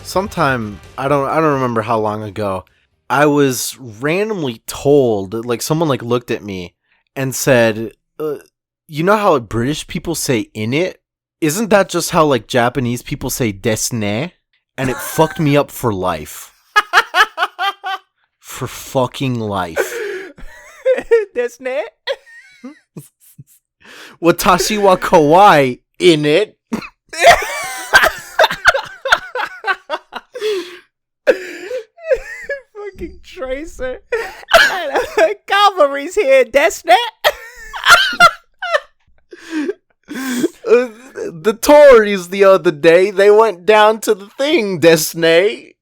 sometime I don't remember how long ago, I was randomly told, like someone like looked at me and said, you know how British people say "in it"? Isn't that just how like Japanese people say "desu And it fucked me up for life. For fucking life. Desu Watashi wa kawaii in it. Fucking Tracer. Cavalry's here, Desu The Tories the other day, they went down to the thing, Desney.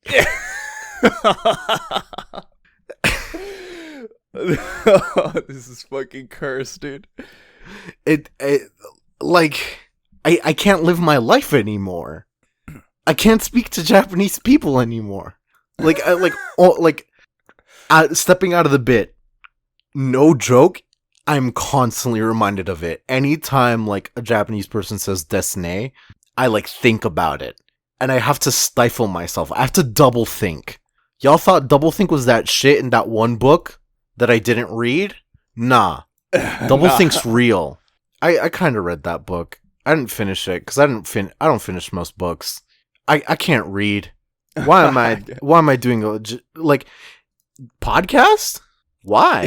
This is fucking cursed, dude. I can't live my life anymore. I can't speak to Japanese people anymore. Stepping out of the bit, no joke, I'm constantly reminded of it. Anytime, like, a Japanese person says desne, I, like, think about it. And I have to stifle myself. I have to double think. Y'all thought double think was that shit in that one book that I didn't read? Nah. Double think's real. I kind of read that book. I didn't finish it, because I don't finish most books. I can't read. Why am I doing podcast? Why?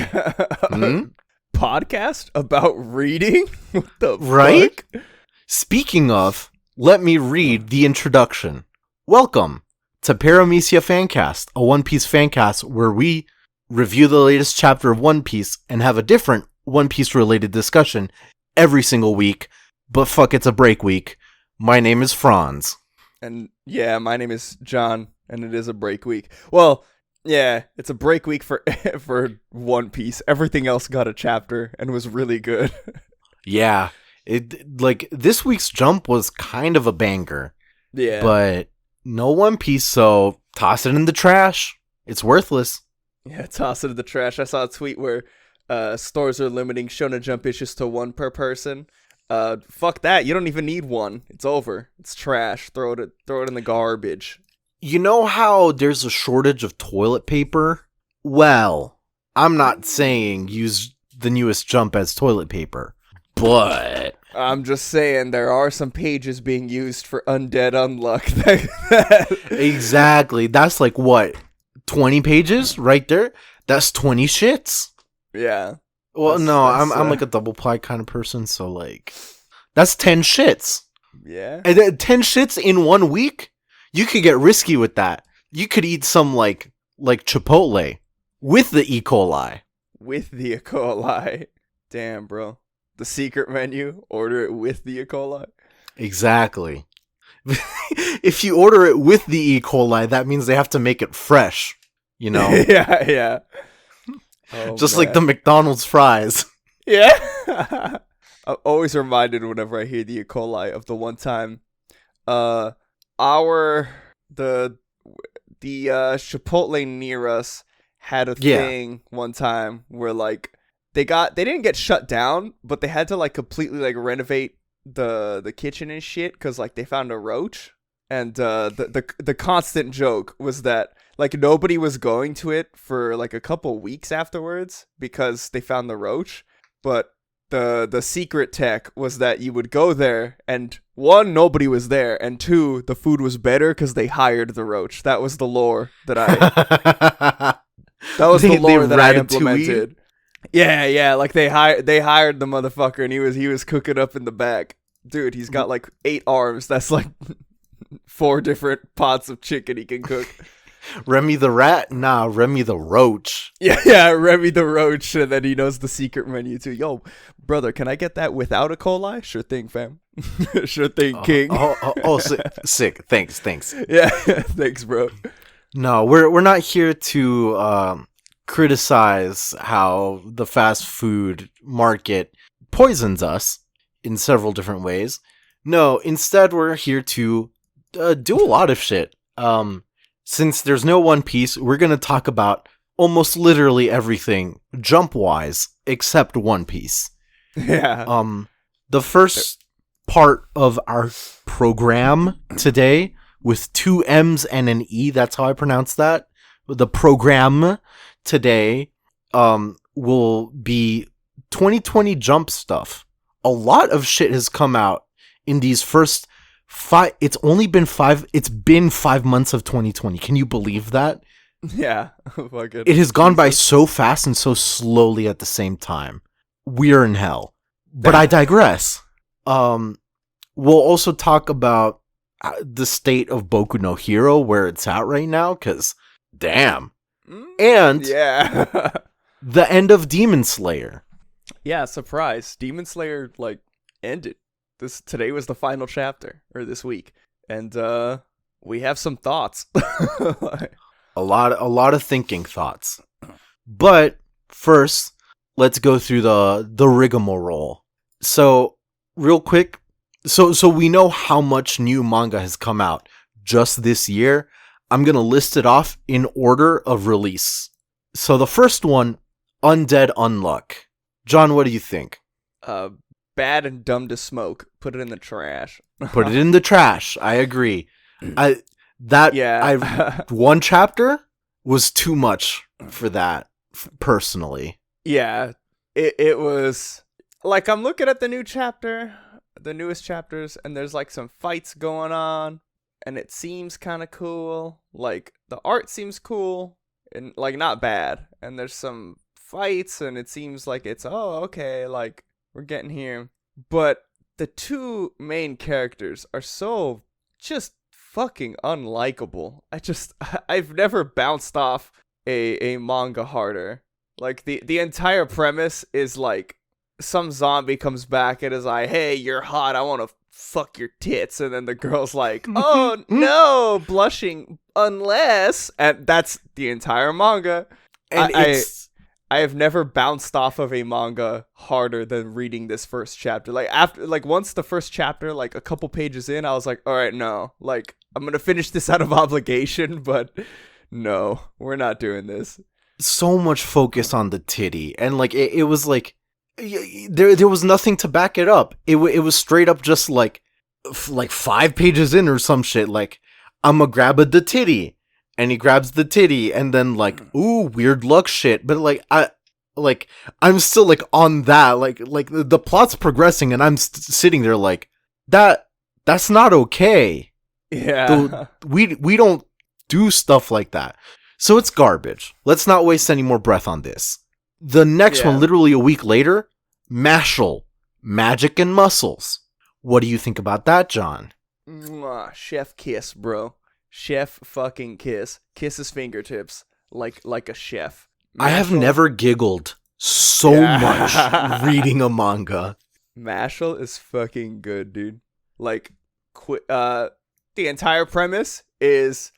Podcast about reading? What the right? fuck? Speaking of, let me read the introduction. Welcome to Paramecia Fancast, a One Piece fancast where we review the latest chapter of One Piece and have a different One Piece related discussion every single week. But fuck, it's a break week. My name is Franz. And yeah, my name is John, and it is a break week. Well, yeah, it's a break week for One Piece. Everything else got a chapter and was really good. Yeah, this week's Jump was kind of a banger. Yeah, but no One Piece, so toss it in the trash. It's worthless. Yeah, toss it in the trash. I saw a tweet where stores are limiting Shonen Jump issues to one per person. Fuck that. You don't even need one. It's over. It's trash. Throw it in the garbage. You know how there's a shortage of toilet paper? Well, I'm not saying use the newest Jump as toilet paper, but I'm just saying there are some pages being used for undead unluck. Exactly. That's like what? 20 pages right there? That's 20 shits. Yeah. Well, I'm like a double ply kind of person, so like that's 10 shits. Yeah. And 10 shits in 1 week? You could get risky with that. You could eat some like Chipotle with the E. coli. With the E. coli. Damn, bro. The secret menu, order it with the E. coli. Exactly. If you order it with the E. coli, that means they have to make it fresh, you know? Yeah. Oh, just man. like the McDonald's fries. Yeah. I'm always reminded whenever I hear the E. coli of the one time the Chipotle near us had a thing one time where like they didn't get shut down, but they had to like completely like renovate the kitchen and shit because like they found a roach. And the constant joke was that like nobody was going to it for like a couple weeks afterwards because they found the roach. But the secret tech was that you would go there and one, nobody was there, and two, the food was better because they hired the roach. That was the lore that I implemented. Yeah, like they hired the motherfucker and he was cooking up in the back. Dude, he's got like 8 arms. That's like 4 different pots of chicken he can cook. Remy the rat? Nah, Remy the roach. Yeah, Remy the roach, and then he knows the secret menu too. Yo, brother, can I get that without a coli? Sure thing, fam. Sure thing, king. Sick. Thanks. Yeah, thanks, bro. No, we're not here to criticize how the fast food market poisons us in several different ways. No, instead we're here to do a lot of shit. Since there's no One Piece, we're going to talk about almost literally everything Jump-wise except One Piece. Yeah. The first part of our program today with 2 M's and an E. That's how I pronounce that. The program today will be 2020 Jump stuff. A lot of shit has come out in these first 5. It's been 5 months of 2020. Can you believe that? Yeah. Oh my goodness. It has gone by so fast and so slowly at the same time. We're in hell. But I digress. We'll also talk about the state of Boku no Hero, where it's at right now, because damn. And yeah. the end of Demon Slayer. Yeah, surprise. Demon Slayer, ended. Today was the final chapter, or this week. And, we have some thoughts. A lot of thinking thoughts. But first, let's go through the rigmarole. So, real quick, so we know how much new manga has come out just this year. I'm going to list it off in order of release. So the first one, Undead Unluck. John, what do you think? Bad and dumb to smoke. Put it in the trash. Put it in the trash. I agree. One chapter was too much for that, personally. Yeah, it was I'm looking at the new chapter, the newest chapters, and there's some fights going on, and it seems kind of cool. The art seems cool and not bad, and there's some fights, and it seems like it's okay, we're getting here. But the 2 main characters are so just fucking unlikable. I've never bounced off a manga harder. The entire premise is some zombie comes back and is like, hey, you're hot, I want to fuck your tits, and then the girl's like, oh no, blushing, unless, and that's the entire manga. And I have never bounced off of a manga harder than reading this first chapter. Once the first chapter, a couple pages in, I was like, all right, no, I'm gonna finish this out of obligation, but no, we're not doing this. So much focus on the titty, and it was there was nothing to back it up. It was straight up just 5 pages in or some shit. I'm gonna grab the titty, and he grabs the titty, and then ooh, weird luck shit. But I'm still on that. The plot's progressing, and I'm sitting there that's not okay. Yeah, we don't do stuff like that. So it's garbage. Let's not waste any more breath on this. The next one, literally a week later, Mashal, Magic and Muscles. What do you think about that, John? Chef kiss, bro. Chef fucking kiss. Kiss his fingertips like a chef. Mashal. I have never giggled so much reading a manga. Mashal is fucking good, dude. The entire premise is,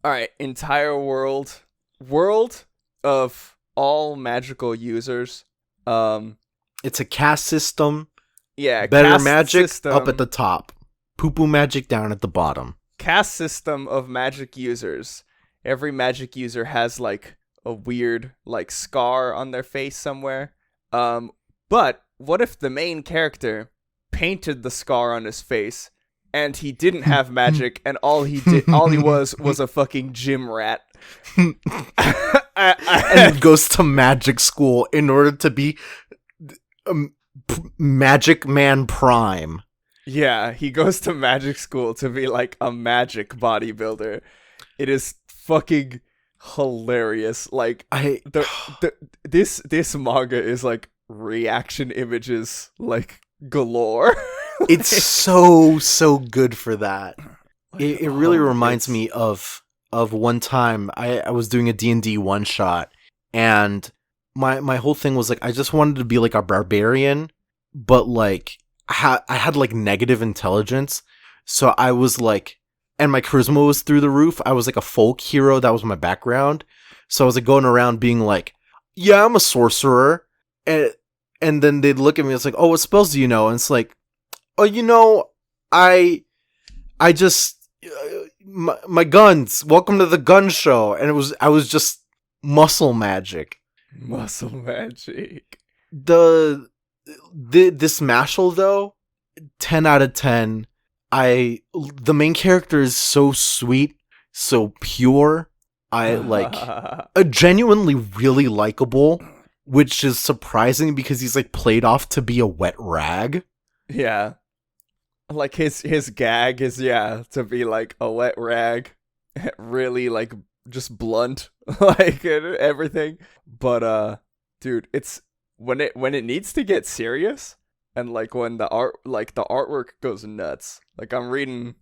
alright, entire world of all magical users. It's a caste system. Yeah, better magic system. Up at the top. Poo-poo magic down at the bottom. Caste system of magic users. Every magic user has a weird scar on their face somewhere. But what if the main character painted the scar on his face and he didn't have magic and all he was a fucking gym rat? And goes to magic school in order to be Magic Man Prime. Yeah, he goes to magic school to be a magic bodybuilder. It is fucking hilarious. This manga is reaction images galore. It's so good for that. It really reminds me of one time I was doing a D&D one shot, and my whole thing was I just wanted to be a barbarian, but I had negative intelligence, so I was and my charisma was through the roof. I was a folk hero, that was my background, so I was going around being yeah, I'm a sorcerer, and then they'd look at me, it's oh, what spells do you know? And it's oh, I just my guns, welcome to the gun show. And I was just muscle magic. This Mashal though, 10 out of 10. The main character is so sweet, so pure. I like a genuinely really likable, which is surprising because he's like played off to be a wet rag. Yeah. Like his gag is to be like a wet rag. Really like just blunt like everything. But dude, it's when it needs to get serious and like when the artwork goes nuts. Like I'm reading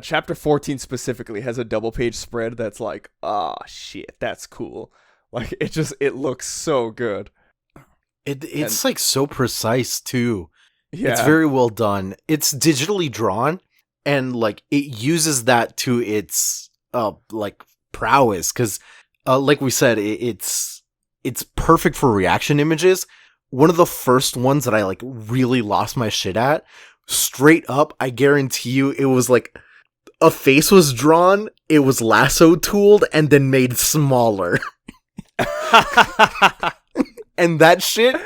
chapter 14 specifically has a double page spread that's like, ah, shit, that's cool. Like it looks so good. It's like so precise too. Yeah. It's very well done. It's digitally drawn and like it uses that to its like prowess cuz like we said it's perfect for reaction images. One of the first ones that I like really lost my shit at, straight up, I guarantee you it was like a face was drawn, it was lasso tooled, and then made smaller. And that shit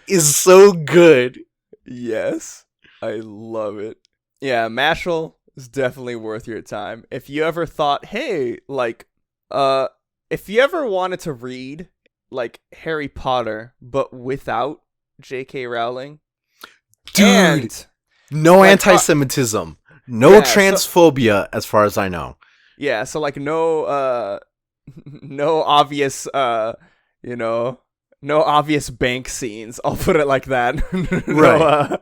is so good. Yes, I love it. Yeah, Mashal is definitely worth your time. If you ever thought, hey, like, if you ever wanted to read, like, Harry Potter, but without J.K. Rowling. Dude, and, no like, anti-Semitism. No transphobia, as far as I know. Yeah, so like no obvious no obvious bank scenes. I'll put it like that. Right.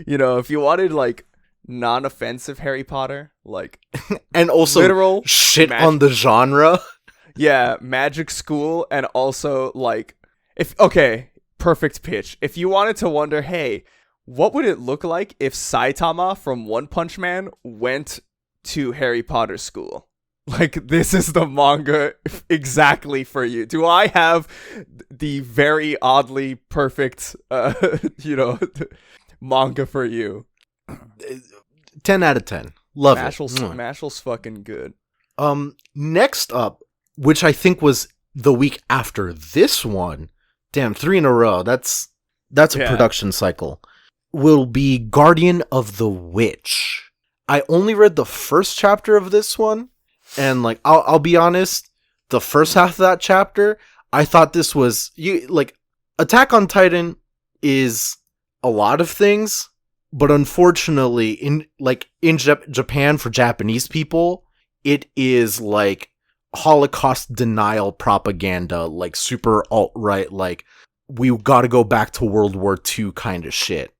If you wanted like non-offensive Harry Potter, like and also literal shit on the genre. Yeah, magic school, and also like perfect pitch. If you wanted to wonder, hey, what would it look like if Saitama from One Punch Man went to Harry Potter school? Like, this is the manga exactly for you. Do I have the very oddly perfect, manga for you? 10 out of 10. Love it. Mashal's fucking good. Next up, which I think was the week after this one, damn, 3 in a row. That's a production cycle. Will be Guardian of the Witch. I only read the first chapter of this one, and like I'll be honest, the first half of that chapter, I thought this was Attack on Titan is a lot of things, but unfortunately in Japan for Japanese people, it is like Holocaust denial propaganda, like super alt-right, like we got to go back to World War II kind of shit.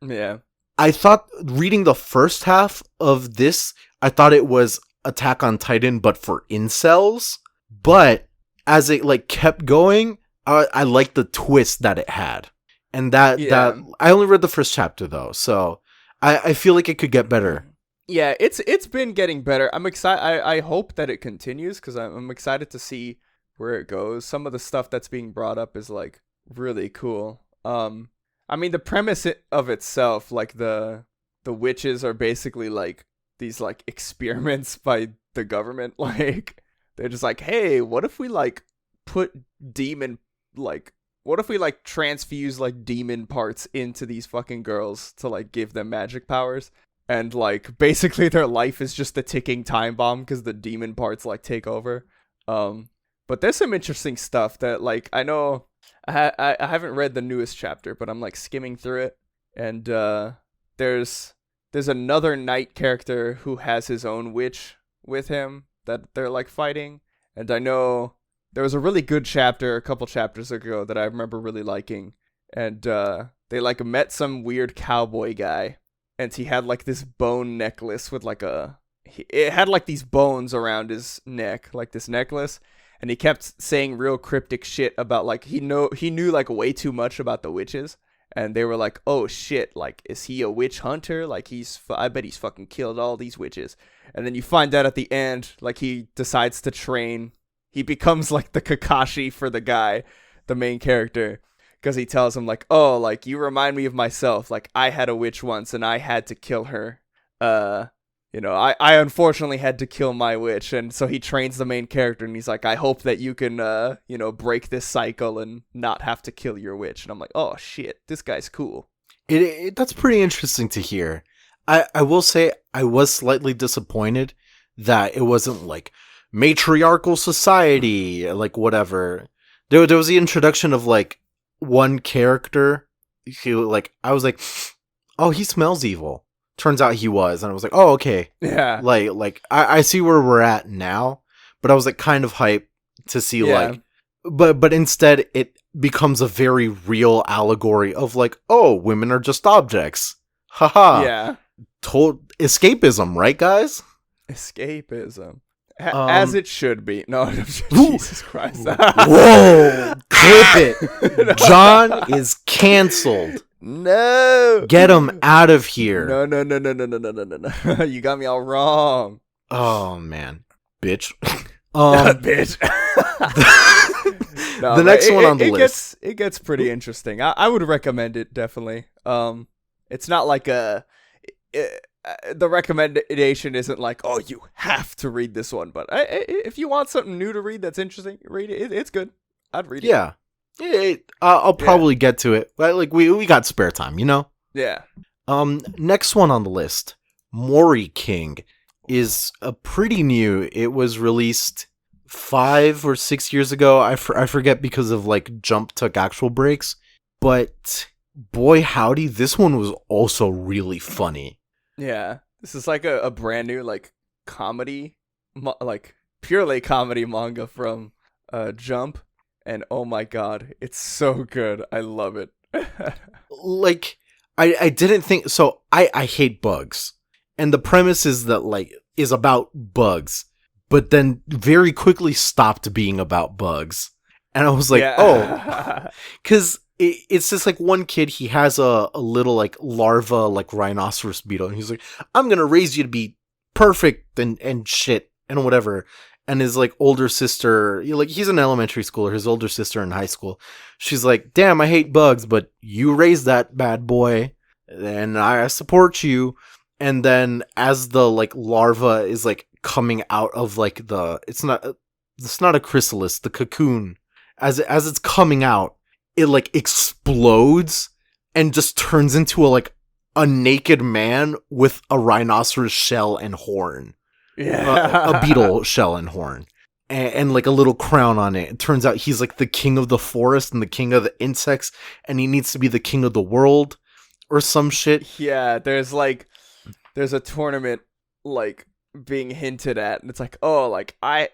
Yeah. I thought reading the first half of this, I thought it was Attack on Titan, but for incels. But as it like kept going, I liked the twist that it had, and that I only read the first chapter though, so I feel like it could get better. Yeah, it's been getting better. I'm excited. I hope that it continues because I'm excited to see where it goes. Some of the stuff that's being brought up is like really cool. I mean, the premise of itself, like the witches are basically like these like experiments by the government. Like they're just like, hey, what if we like transfuse like demon parts into these fucking girls to like give them magic powers? And like basically their life is just a ticking time bomb because the demon parts like take over. But there's some interesting stuff that like I know. I haven't read the newest chapter, but I'm like skimming through it, and there's another knight character who has his own witch with him that they're like fighting, and I know there was a really good chapter a couple chapters ago that I remember really liking, and they like met some weird cowboy guy, and he had like this bone necklace with like it had like these bones around his neck, like this necklace. And he kept saying real cryptic shit about like he knew like way too much about the witches, and they were like, oh shit, like is he a witch hunter? Like I bet he's fucking killed all these witches. And then you find out at the end, like he decides to train. He becomes like the Kakashi for the guy, the main character, because he tells him like, oh, like you remind me of myself. Like I had a witch once and I had to kill her. I unfortunately had to kill my witch, and so he trains the main character, and he's like, I hope that you can, break this cycle and not have to kill your witch. And I'm like, oh shit, this guy's cool. That's pretty interesting to hear. I will say I was slightly disappointed that it wasn't like matriarchal society, like whatever. There was the introduction of like one character who like I was like, oh, he smells evil. Turns out he was, and I was like, oh, okay. Yeah. Like I see where we're at now, but I was like kind of hyped to see like, but instead it becomes a very real allegory of like, oh, women are just objects. Haha. Yeah. Escapism, right, guys? Escapism. As it should be. No, Jesus Christ. Whoa! Clip it. John is canceled. No. Get him out of here. No. You got me all wrong. Oh, man. Bitch. Bitch. The next one on the list. It gets pretty interesting. I would recommend it, definitely. It's not like the recommendation isn't like, oh, you have to read this one, but if you want something new to read that's interesting, read it. It's good. I'd read it. Yeah. I'll probably get to it, but like we got spare time, you know? Yeah. Next one on the list, Mori King, is pretty new. It was released 5 or 6 years ago. I forget because of like Jump took actual breaks, but boy howdy, this one was also really funny. Yeah, this is like a brand new like comedy, like purely comedy manga from Jump, and oh my god, it's so good. I love it. Like, I didn't think so. I hate bugs, and the premise is that like is about bugs, but then very quickly stopped being about bugs, and I was like, oh, because. It's just like one kid, he has a little like larva, like rhinoceros beetle, and he's like, I'm gonna raise you to be perfect and shit and whatever. And his like older sister, like he's an elementary schooler, his older sister in high school, she's like, damn, I hate bugs, but you raised that bad boy and I support you. And then as the like larva is like coming out of like it's not a chrysalis, the cocoon, as it's coming out, it like explodes and just turns into a naked man with a rhinoceros shell and horn. Yeah. A beetle shell and horn. And like a little crown on it. It turns out he's like the king of the forest and the king of the insects, and he needs to be the king of the world or some shit. Yeah, there's a tournament like being hinted at, and it's like, oh, like I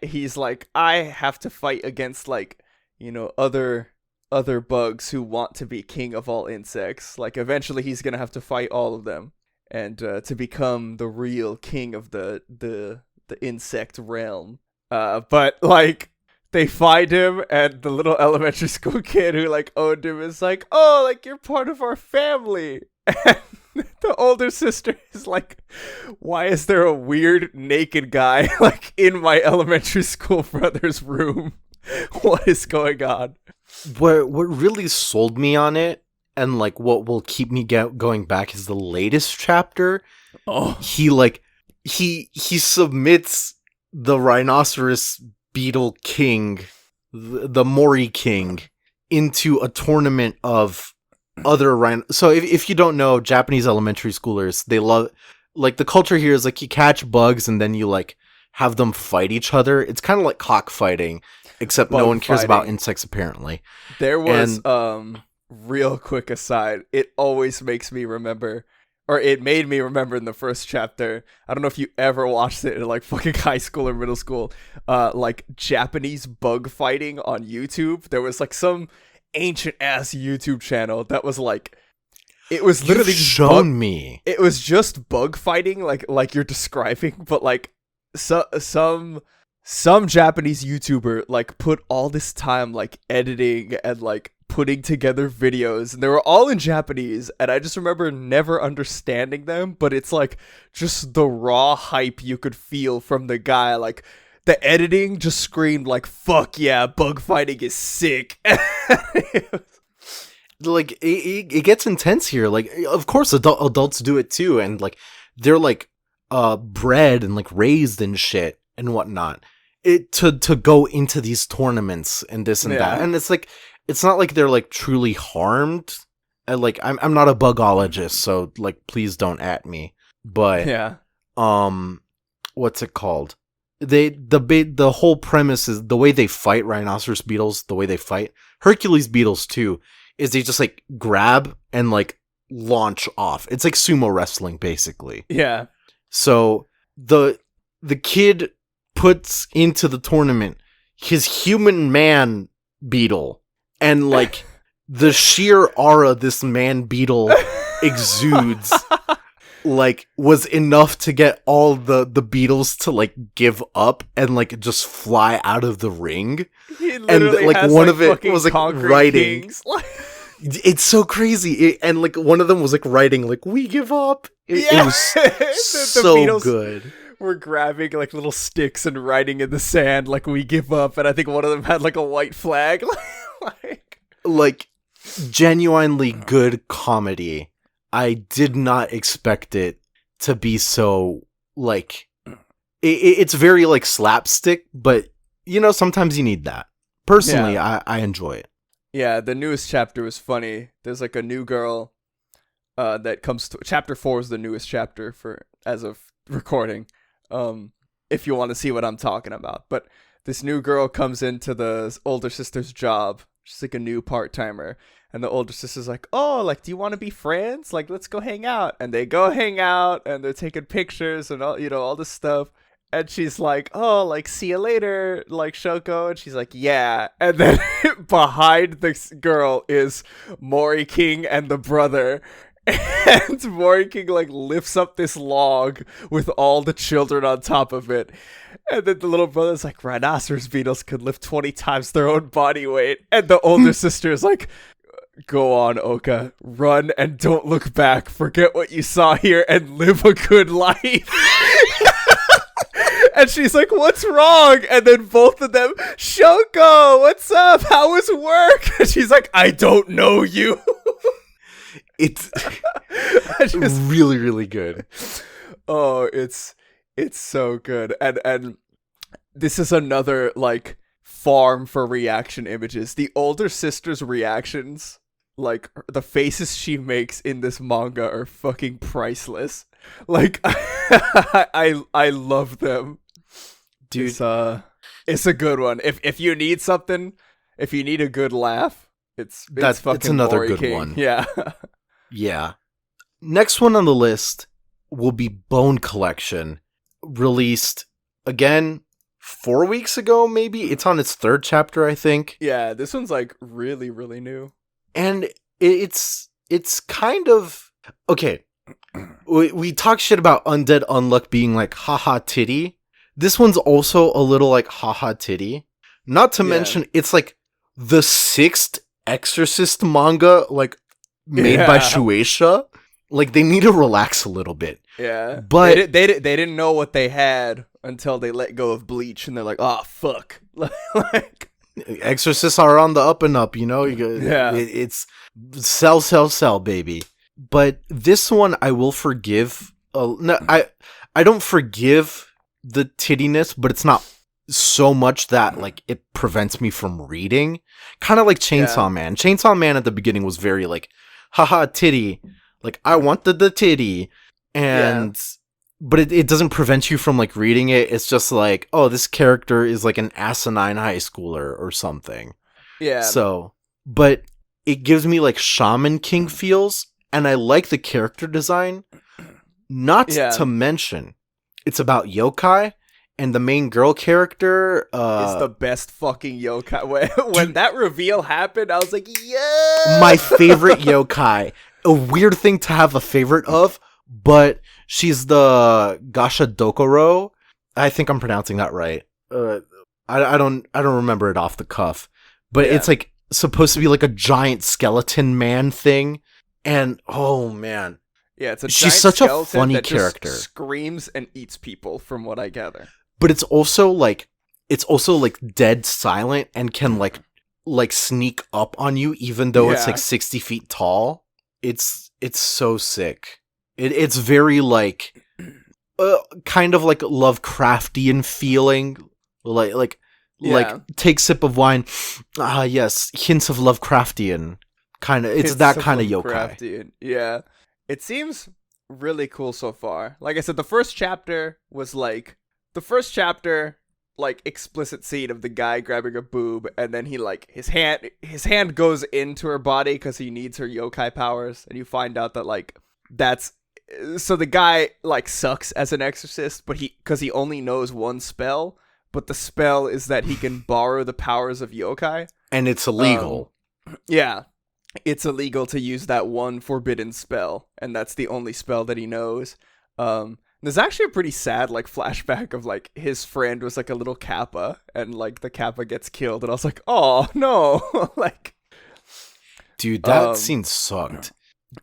have to fight against like, you know, other bugs who want to be king of all insects. Like eventually he's gonna have to fight all of them and to become the real king of the insect realm. But like they find him, and the little elementary school kid who like owned him is like, oh, like you're part of our family. And the older sister is like, why is there a weird naked guy like in my elementary school brother's room? What is going on? What really sold me on it, and like what will keep me going back, is the latest chapter. Oh, he submits the rhinoceros beetle king, the Mori King, into a tournament of other rhino. So if you don't know, Japanese elementary schoolers, they love, like, the culture here is like you catch bugs and then you like have them fight each other. It's kind of like cockfighting, except no one cares about insects apparently. There was real quick aside, it always makes me remember, or it made me remember in the first chapter, I don't know if you ever watched it in like fucking high school or middle school, like Japanese bug fighting on YouTube. There was like some ancient ass YouTube channel that was like, it was literally me. It was just bug fighting, like you're describing, but like some Japanese YouTuber like put all this time like editing and like putting together videos, and they were all in Japanese, and I just remember never understanding them, but it's like just the raw hype you could feel from the guy. Like the editing just screamed like, fuck yeah, bug fighting is sick. Like it gets intense here. Like, of course adults do it too, and like they're like bred and like raised and shit and whatnot, to go into these tournaments and this and that. And it's like, it's not like they're like truly harmed. And like I'm not a bugologist, so like please don't at me. but Yeah. what's it called? The whole premise is the way they fight rhinoceros beetles, the way they fight Hercules beetles too, is they just like grab and like launch off. It's like sumo wrestling basically. Yeah. So the kid puts into the tournament his human man beetle, and like the sheer aura this man beetle exudes like was enough to get all the beetles to like give up and like just fly out of the ring. And like one of it was like writing. It's so crazy. And like one of them was like writing like, "We give up." It was so Beatles good. Were grabbing like little sticks and writing in the sand like, "We give up." And I think one of them had like a white flag. like genuinely good comedy. I did not expect it to be so like it's very like slapstick, but you know, sometimes you need that. Personally, I enjoy it. Yeah, the newest chapter was funny. There's like a new girl that comes to chapter 4 is the newest chapter for as of recording. If you want to see what I'm talking about. But this new girl comes into the older sister's job. She's like a new part-timer. And the older sister's like, "Oh, like, do you want to be friends? Like, let's go hang out." And they go hang out, and they're taking pictures and all, you know, all this stuff. And she's like, "Oh, like, see you later, like, Shoko." And she's like, "Yeah." And then behind this girl is Mori King and the brother. And Mori King, like, lifts up this log with all the children on top of it. And then the little brother's like, "Rhinoceros beetles could lift 20 times their own body weight." And the older sister is like, "Go on, Oka. Run and don't look back. Forget what you saw here and live a good life." And she's like, "What's wrong?" And then both of them, "Shoko, what's up? How was work?" And she's like, "I don't know you." It's really, really good. Oh, it's so good. And this is another, like, farm for reaction images. The older sister's reactions, like, the faces she makes in this manga are fucking priceless. Like, I love them. Dude, it's a good one. If you need something, if you need a good laugh, it's another Mori good King. one. Yeah. Yeah. Next one on the list will be Bone Collection, released again 4 weeks ago, maybe. It's on its 3rd chapter, I think. Yeah, this one's like really, really new. And it's kind of okay. We talk shit about Undead Unluck being like haha titty. This one's also a little like haha titty. Not to mention it's like the 6th Exorcist manga like made by Shueisha. Like, they need to relax a little bit. Yeah. But they didn't know what they had until they let go of Bleach, and they're like, "Oh, fuck." Like, Exorcists are on the up and up, you know? It's sell, baby. But this one I will forgive. No, I don't forgive the tittiness, but it's not so much that like it prevents me from reading. Kind of like Chainsaw Man. Chainsaw Man at the beginning was very like, haha, titty. Like, I wanted the titty. And but it doesn't prevent you from like reading it. It's just like, oh, this character is like an asinine high schooler or something. Yeah. So, but it gives me like Shaman King feels, and I like the character design. Not to mention, it's about yokai, and the main girl character is the best fucking yokai. When that reveal happened, I was like, yeah! My favorite yokai. A weird thing to have a favorite of, but she's the Gasha Dokoro. I think I'm pronouncing that right. I don't remember it off the cuff, but it's like supposed to be like a giant skeleton man thing, and oh man, yeah, it's she's such a funny character. Just screams and eats people, from what I gather. But it's also like dead silent and can like sneak up on you, even though it's like 60 feet tall. It's so sick. It's very like kind of like Lovecraftian feeling, like take sip of wine. Ah, yes, hints of Lovecraftian kind of. It's that kind of yokai. Yeah, it seems really cool so far. Like I said, the first chapter was like explicit scene of the guy grabbing a boob, and then he like his hand goes into her body because he needs her yokai powers, and you find out that like that's so the guy like sucks as an exorcist, but because he only knows one spell, but the spell is that he can borrow the powers of yokai, and it's illegal. Yeah, it's illegal to use that one forbidden spell, and that's the only spell that he knows. There's actually a pretty sad like flashback of like his friend was like a little kappa, and like the kappa gets killed, and I was like, oh no, like, dude, that scene sucked.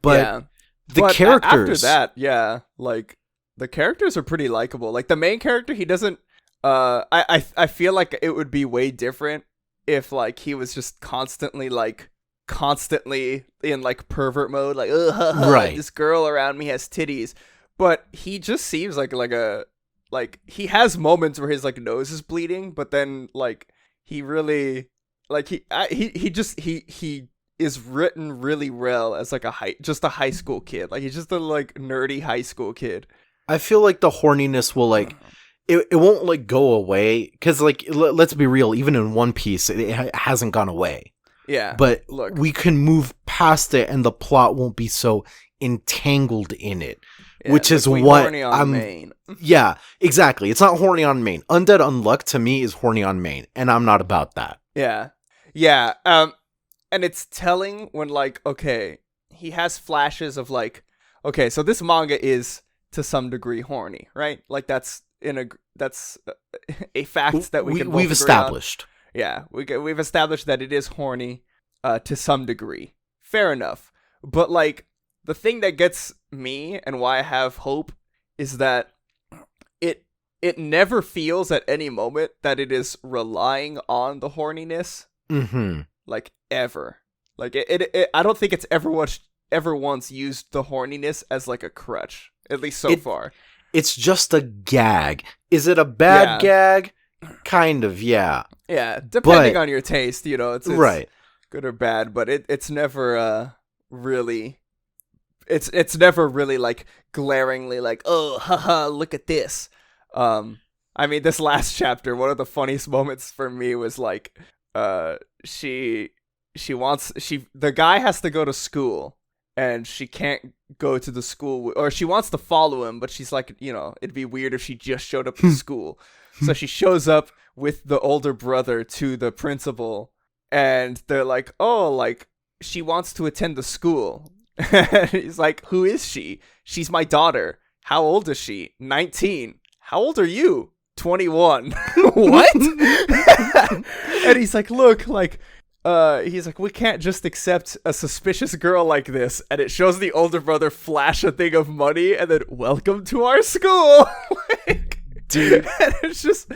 But yeah. The characters after that, yeah, like the characters are pretty likable. Like the main character, he doesn't. I feel like it would be way different if like he was just constantly in like pervert mode, like right. This girl around me has titties, but he just seems like he has moments where his like nose is bleeding, but then like he really like he is written really well as like a high school kid. Like he's just a like nerdy high school kid. I feel like the horniness will like it won't like go away, because like let's be real, even in One Piece it hasn't gone away. Yeah, but look, we can move past it and the plot won't be so entangled in it, which is what I'm main. Yeah, exactly. It's not horny on main. Undead Unluck to me is horny on main, and I'm not about that. Yeah. And it's telling when like, okay, he has flashes of like, okay, so this manga is to some degree horny, right? Like that's a fact that we've established. Yeah, we've established that it is horny to some degree. Fair enough. But like the thing that gets me and why I have hope is that it never feels at any moment that it is relying on the horniness. Mm-hmm. Like ever. Like it I don't think it's ever once used the horniness as like a crutch, at least so far. It's just a gag. Is it a bad gag? Kind of, yeah. Yeah, depending on your taste, you know, it's right. Good or bad, but it's never really it's never really like glaringly like, oh haha, look at this. I mean, this last chapter, one of the funniest moments for me was like the guy has to go to school and she can't go to the school, or she wants to follow him, but she's like, you know, it'd be weird if she just showed up to school. So she shows up with the older brother to the principal, and they're like, oh, like she wants to attend the school. He's like, who is she? She's my daughter. How old is she? 19. How old are you? 21. What? And he's like, look, like, he's like, we can't just accept a suspicious girl like this. And it shows the older brother flash a thing of money and then, welcome to our school. Like, dude. And it's just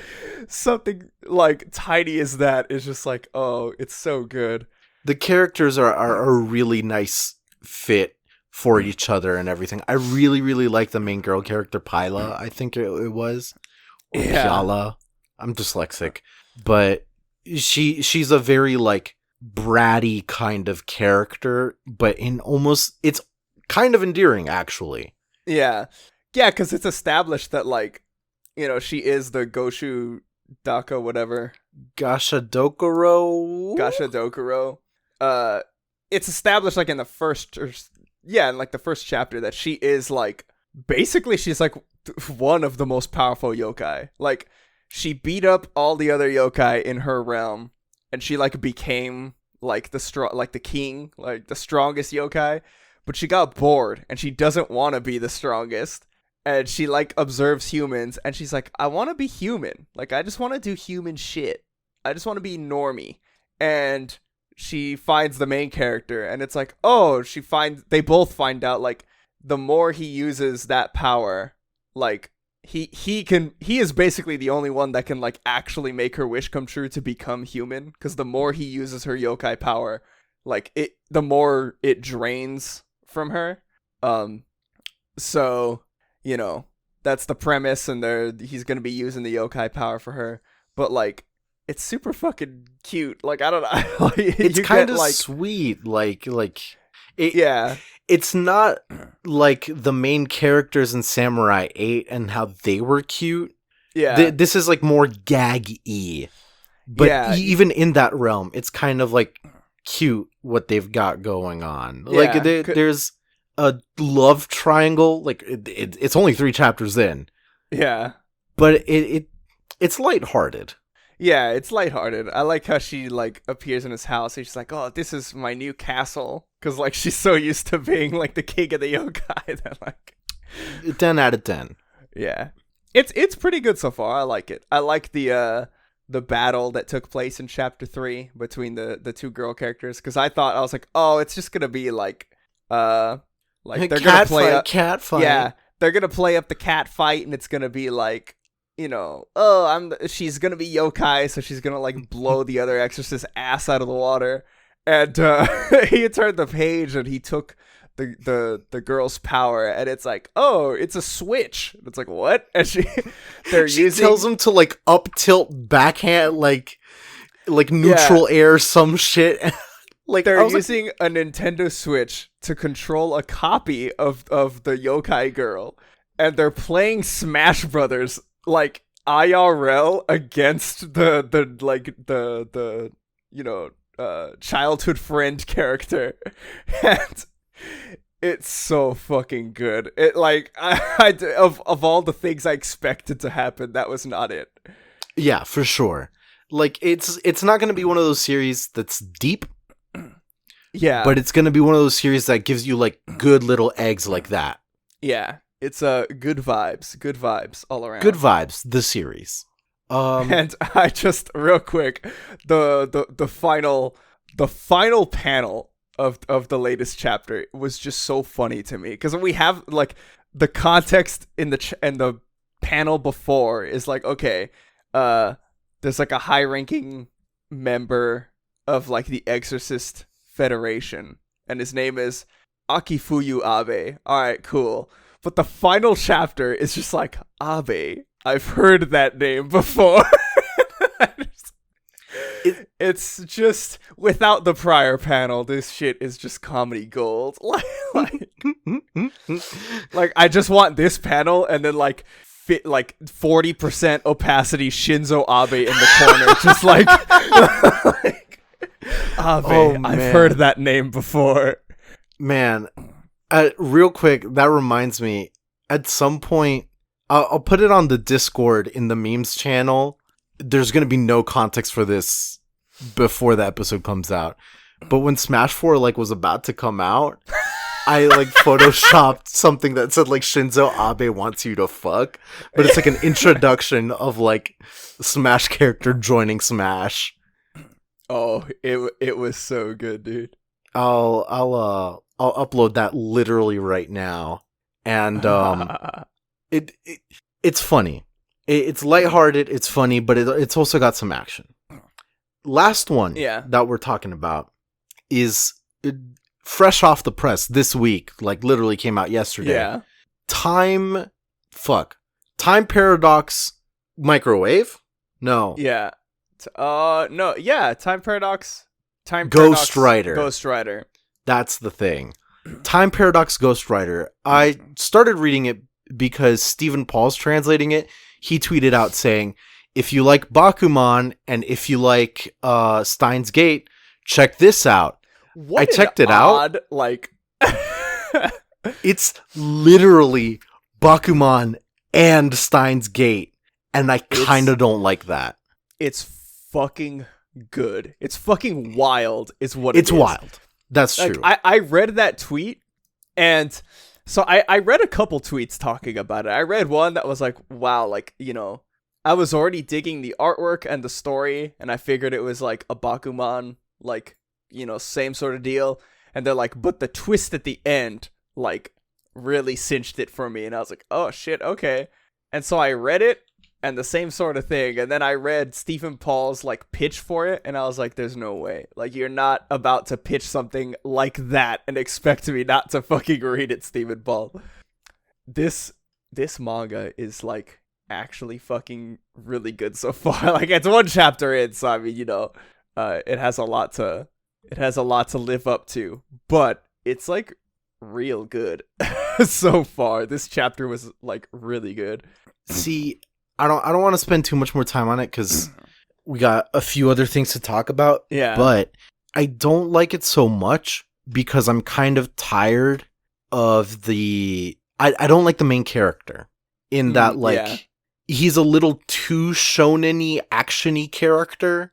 something like tiny as that is just like, oh, it's so good. The characters are a really nice fit for each other and everything. I really, really like the main girl character, Pyla, I think it was. Or Pyala. I'm dyslexic. But she's a very like bratty kind of character, but it's kind of endearing, actually. Yeah, because it's established that, like, you know, she is the Goshu Daka whatever. Gasha Dokuro. It's established like in the first chapter that she is like, basically she's like one of the most powerful yokai. Like, she beat up all the other yokai in her realm, and she like became like the king, like the strongest yokai. But she got bored, and she doesn't want to be the strongest. And she like observes humans, and she's like, I want to be human. Like, I just want to do human shit. I just want to be normie. And she finds the main character, and it's like, oh, they both find out like the more he uses that power, like he is basically the only one that can like actually make her wish come true to become human, because the more he uses her yokai power, like the more it drains from her. So, you know, that's the premise, and he's gonna be using the yokai power for her, but like it's super fucking cute. Like, I don't know. It's kind of like sweet. Like Yeah. It's not like the main characters in Samurai 8 and how they were cute. Yeah. This is like more gag-y. But Yeah. even in that realm, it's kind of like cute what they've got going on. Yeah. Like there's a love triangle. Like it's only 3 chapters in. Yeah. But it's lighthearted. Yeah, it's lighthearted. I like how she like appears in his house and she's like, "Oh, this is my new castle," because like she's so used to being like the king of the yokai that like 10 out of 10. Yeah, it's pretty good so far. I like it. I like the battle that took place in chapter 3 between the 2 girl characters, because I was like, oh, it's just gonna be like they're gonna play up cat fight. Yeah, they're gonna play up the cat fight, and it's gonna be like, you know, she's gonna be yokai, so she's gonna like blow the other exorcist's ass out of the water. And he turned the page and he took the girl's power, and it's like, oh, it's a switch. And it's like, what? And she tells him to like up tilt backhand, like neutral air, some shit. Like they're using a Nintendo Switch to control a copy of the yokai girl, and they're playing Smash Brothers like IRL against the you know, childhood friend character. And it's so fucking good. It like of all the things I expected to happen, that was not it. Yeah, for sure. Like it's not going to be one of those series that's deep. Yeah. But it's going to be one of those series that gives you like good little eggs like that. Yeah. It's good vibes all around. Good vibes, the series. And I just real quick, the final panel of the latest chapter was just so funny to me, because we have like the context in the panel before is like, okay, there's like a high-ranking member of like the Exorcist Federation, and his name is Akifuyu Abe. All right, cool. But the final chapter is just like, Abe, I've heard that name before. It's just, without the prior panel, this shit is just comedy gold. Like I just want this panel, and then like fit like 40% opacity Shinzo Abe in the corner, just like, like Abe, I've heard that name before. Man, real quick, that reminds me, at some point, I'll put it on the Discord in the memes channel. There's going to be no context for this before the episode comes out. But when Smash 4 like was about to come out, I like photoshopped something that said like Shinzo Abe wants you to fuck. But it's like an introduction of like Smash character joining Smash. Oh, it was so good, dude. I'll upload that literally right now. And it's funny. It's lighthearted, it's funny, but it's also got some action. Last one that we're talking about is fresh off the press this week, like literally came out yesterday. Yeah. Time Paradox Microwave? No. Yeah. No, yeah, Time Paradox. Ghost Rider. Ghost Rider. That's the thing. Time Paradox Ghost Rider. I started reading it because Stephen Paul's translating it. He tweeted out saying, if you like Bakuman and if you like Steins Gate, check this out. I checked it out. Like, it's literally Bakuman and Steins Gate, and I kind of don't like that. It's fucking good. It's fucking wild, is what it is. It's wild. That's like, true. I read that tweet, and so I read a couple tweets talking about it. I read one that was like, wow, like, you know, I was already digging the artwork and the story, and I figured it was like a Bakuman, like, you know, same sort of deal. And they're like, but the twist at the end, like, really cinched it for me. And I was like, oh shit, okay. And so I read it, and the same sort of thing. And then I read Stephen Paul's like pitch for it, and I was like, there's no way. Like, you're not about to pitch something like that and expect me not to fucking read it, Stephen Paul. This manga is like actually fucking really good so far. Like, it's one chapter in, so I mean, you know, it has a lot to live up to, but it's like real good so far. This chapter was like really good. See, I don't want to spend too much more time on it because we got a few other things to talk about. Yeah. But I don't like it so much because I'm kind of tired of the... I don't like the main character in that, like, he's a little too shonen-y, action-y character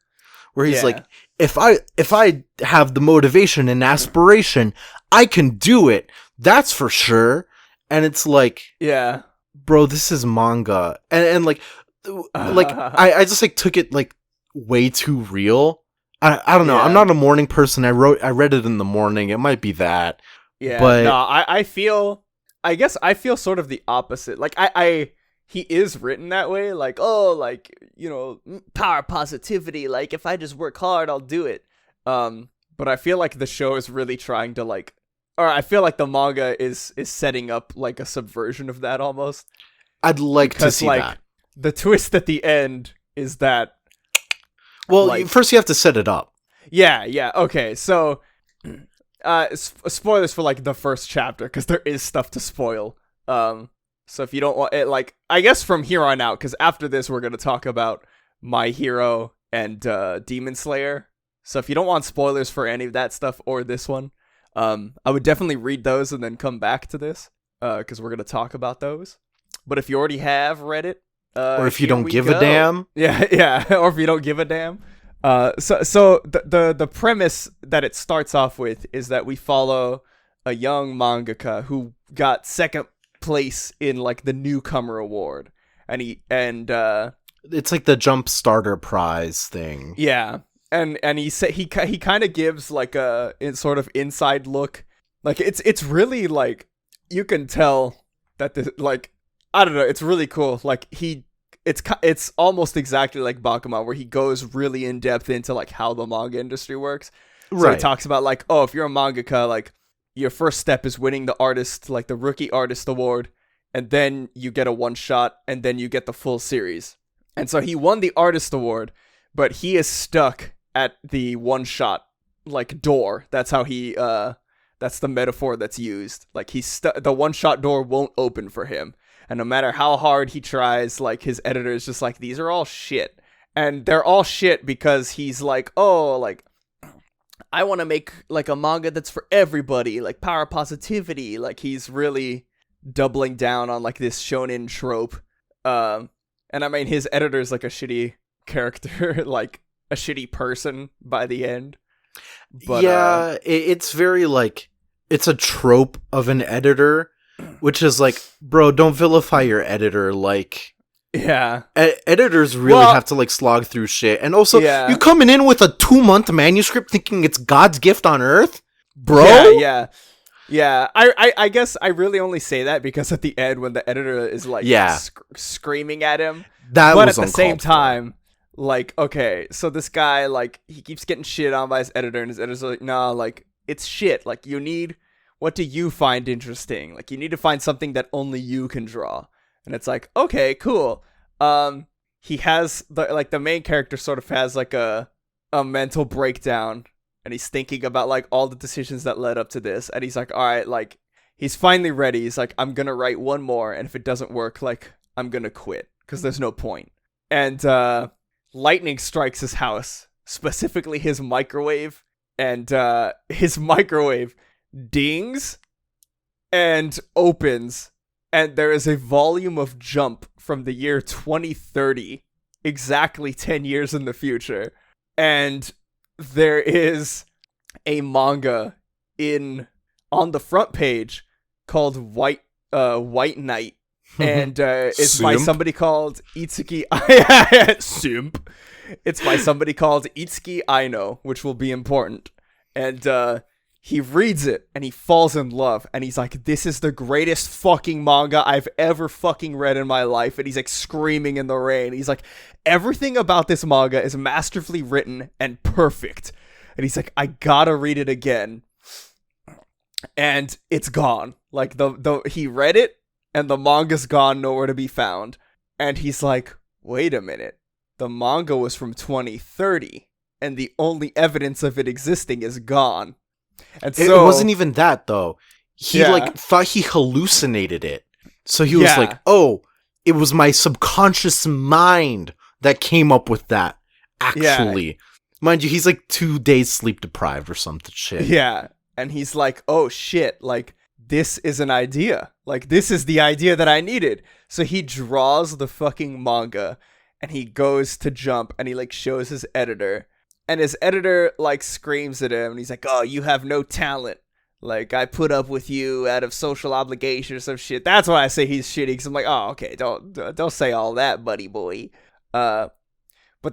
where he's like, if I have the motivation and aspiration, I can do it. That's for sure. And it's like, yeah, bro, this is manga. And like I just like took it like way too real. I don't know. I'm not a morning person. I read it in the morning. It might be that. Yeah. But no, I guess I feel sort of the opposite. Like he is written that way. Like, oh, like, you know, power positivity. Like, if I just work hard, I'll do it. But I feel like the show is really trying to like, or I feel like the manga is setting up like a subversion of that almost. I'd like to see that. The twist at the end is that. Well, like, first you have to set it up. Yeah. Okay, so spoilers for like the first chapter because there is stuff to spoil. So if you don't want it, like, I guess from here on out, because after this we're gonna talk about My Hero and Demon Slayer. So if you don't want spoilers for any of that stuff or this one, I would definitely read those and then come back to this because we're gonna talk about those. But if you already have read it, or if you don't give a damn, yeah, or if you don't give a damn, so the premise that it starts off with is that we follow a young mangaka who got second place in like the newcomer award, and it's like the Jump Starter Prize thing. Yeah, and he said he kind of gives like a sort of inside look, like it's really like you can tell that this, like, I don't know, it's really cool. Like it's almost exactly like Bakuman, where he goes really in depth into like how the manga industry works. So right. He talks about like, oh, if you're a mangaka, like your first step is winning the artist, like the rookie artist award, and then you get a one shot, and then you get the full series. And so he won the artist award, but he is stuck at the one shot like door. That's how he that's the metaphor that's used. Like the one shot door won't open for him. And no matter how hard he tries, like his editor is just like, these are all shit. And they're all shit because he's like, oh, like, I want to make like a manga that's for everybody, like power positivity. Like he's really doubling down on like this shonen trope. And I mean, his editor's like a shitty character, like a shitty person by the end. But yeah, it's very like, it's a trope of an editor, which is like, bro, don't vilify your editor. Like, yeah, editors really have to like slog through shit. And also, you coming in with a 2-month manuscript thinking it's God's gift on earth, bro? Yeah. I guess I really only say that because at the end when the editor is like screaming at him, but at the same time, like, okay, so this guy, like, he keeps getting shit on by his editor, and his editor's like, nah, like, it's shit. Like, what do you find interesting? Like, you need to find something that only you can draw. And it's like, okay, cool. He has the main character sort of has like a mental breakdown, and he's thinking about like all the decisions that led up to this, and he's like, all right, like, he's finally ready. He's like, I'm gonna write one more, and if it doesn't work, like, I'm gonna quit because there's no point. And lightning strikes his house, specifically his microwave, and his microwave dings and opens, and there is a volume of Jump from the year 2030, exactly 10 years in the future, and there is a manga on the front page called White Knight, and it's by somebody called Itsuki Simp. It's by somebody called Itsuki Aino, which will be important. And he reads it, and he falls in love, and he's like, this is the greatest fucking manga I've ever fucking read in my life, and he's like screaming in the rain. He's like, everything about this manga is masterfully written and perfect. And he's like, I gotta read it again. And it's gone. Like, he read it, and the manga's gone, nowhere to be found. And he's like, wait a minute. The manga was from 2030, and the only evidence of it existing is gone. And It so wasn't even that though. He like thought he hallucinated it. So he was like, "Oh, it was my subconscious mind that came up with that." Actually, mind you, he's like 2 days sleep deprived or something shit. Yeah. And he's like, "Oh shit, like this is an idea. Like this is the idea that I needed." So he draws the fucking manga and he goes to Jump and he like shows his editor. And his editor like screams at him and he's like, "Oh, you have no talent. Like, I put up with you out of social obligation or some shit." That's why I say he's shitty, because I'm like, oh, okay, don't say all that, buddy boy. But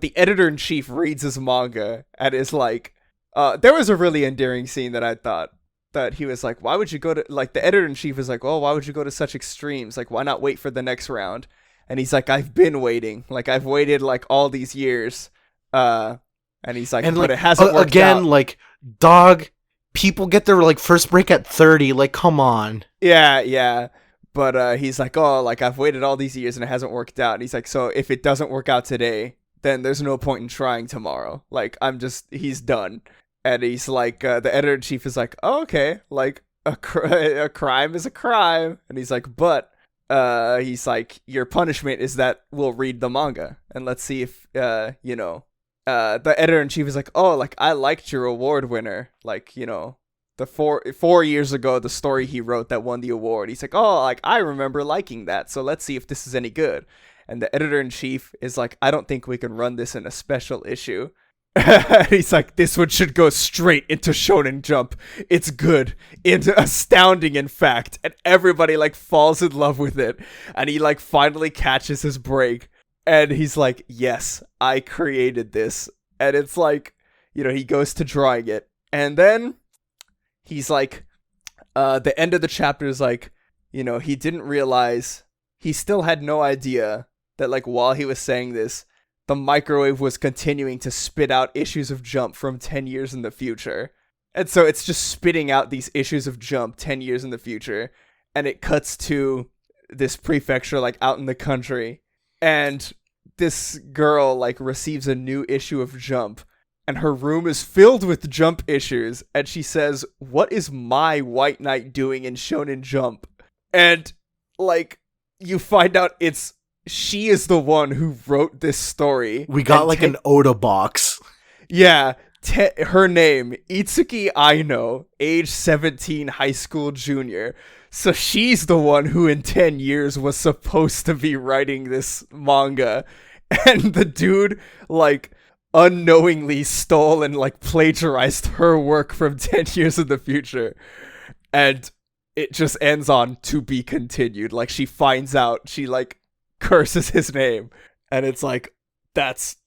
the editor-in-chief reads his manga and is like, there was a really endearing scene that I thought, that he was like, why would you go to, like, the editor-in-chief is like, oh, why would you go to such extremes? Like, why not wait for the next round? And he's like, I've been waiting. Like, I've waited, like, all these years. And he's like, but like, it hasn't worked again, out. Like, dog... People get their, like, first break at 30. Like, come on. Yeah. But he's like, oh, like, I've waited all these years and it hasn't worked out. And he's like, so if it doesn't work out today, then there's no point in trying tomorrow. Like, he's done. And he's like, the editor-in-chief is like, oh, okay. Like, a crime is a crime. And he's like, but, he's like, your punishment is that we'll read the manga. And let's see if, the editor-in-chief is like, oh, like, I liked your award winner. Like, the 4 years ago, the story he wrote that won the award. He's like, oh, like, I remember liking that. So let's see if this is any good. And the editor-in-chief is like, I don't think we can run this in a special issue. He's like, this one should go straight into Shonen Jump. It's good. It's astounding, in fact. And everybody, like, falls in love with it. And he, like, finally catches his break. And he's like, yes, I created this. And it's like, he goes to drawing it. And then he's like, the end of the chapter is like, he didn't realize, he still had no idea that, like, while he was saying this, the microwave was continuing to spit out issues of Jump from 10 years in the future. And so it's just spitting out these issues of Jump 10 years in the future. And it cuts to this prefecture, like, out in the country. And this girl, like, receives a new issue of Jump, and her room is filled with Jump issues, and she says, what is my White Knight doing in Shonen Jump? And, like, you find out she is the one who wrote this story. We got, like, an Oda box. Yeah. Her name, Itsuki Aino, age 17, high school junior. So she's the one who in 10 years was supposed to be writing this manga. And the dude, like, unknowingly stole and, like, plagiarized her work from 10 years in the future. And it just ends on to be continued. Like, she finds out, she, like, curses his name. And it's like, this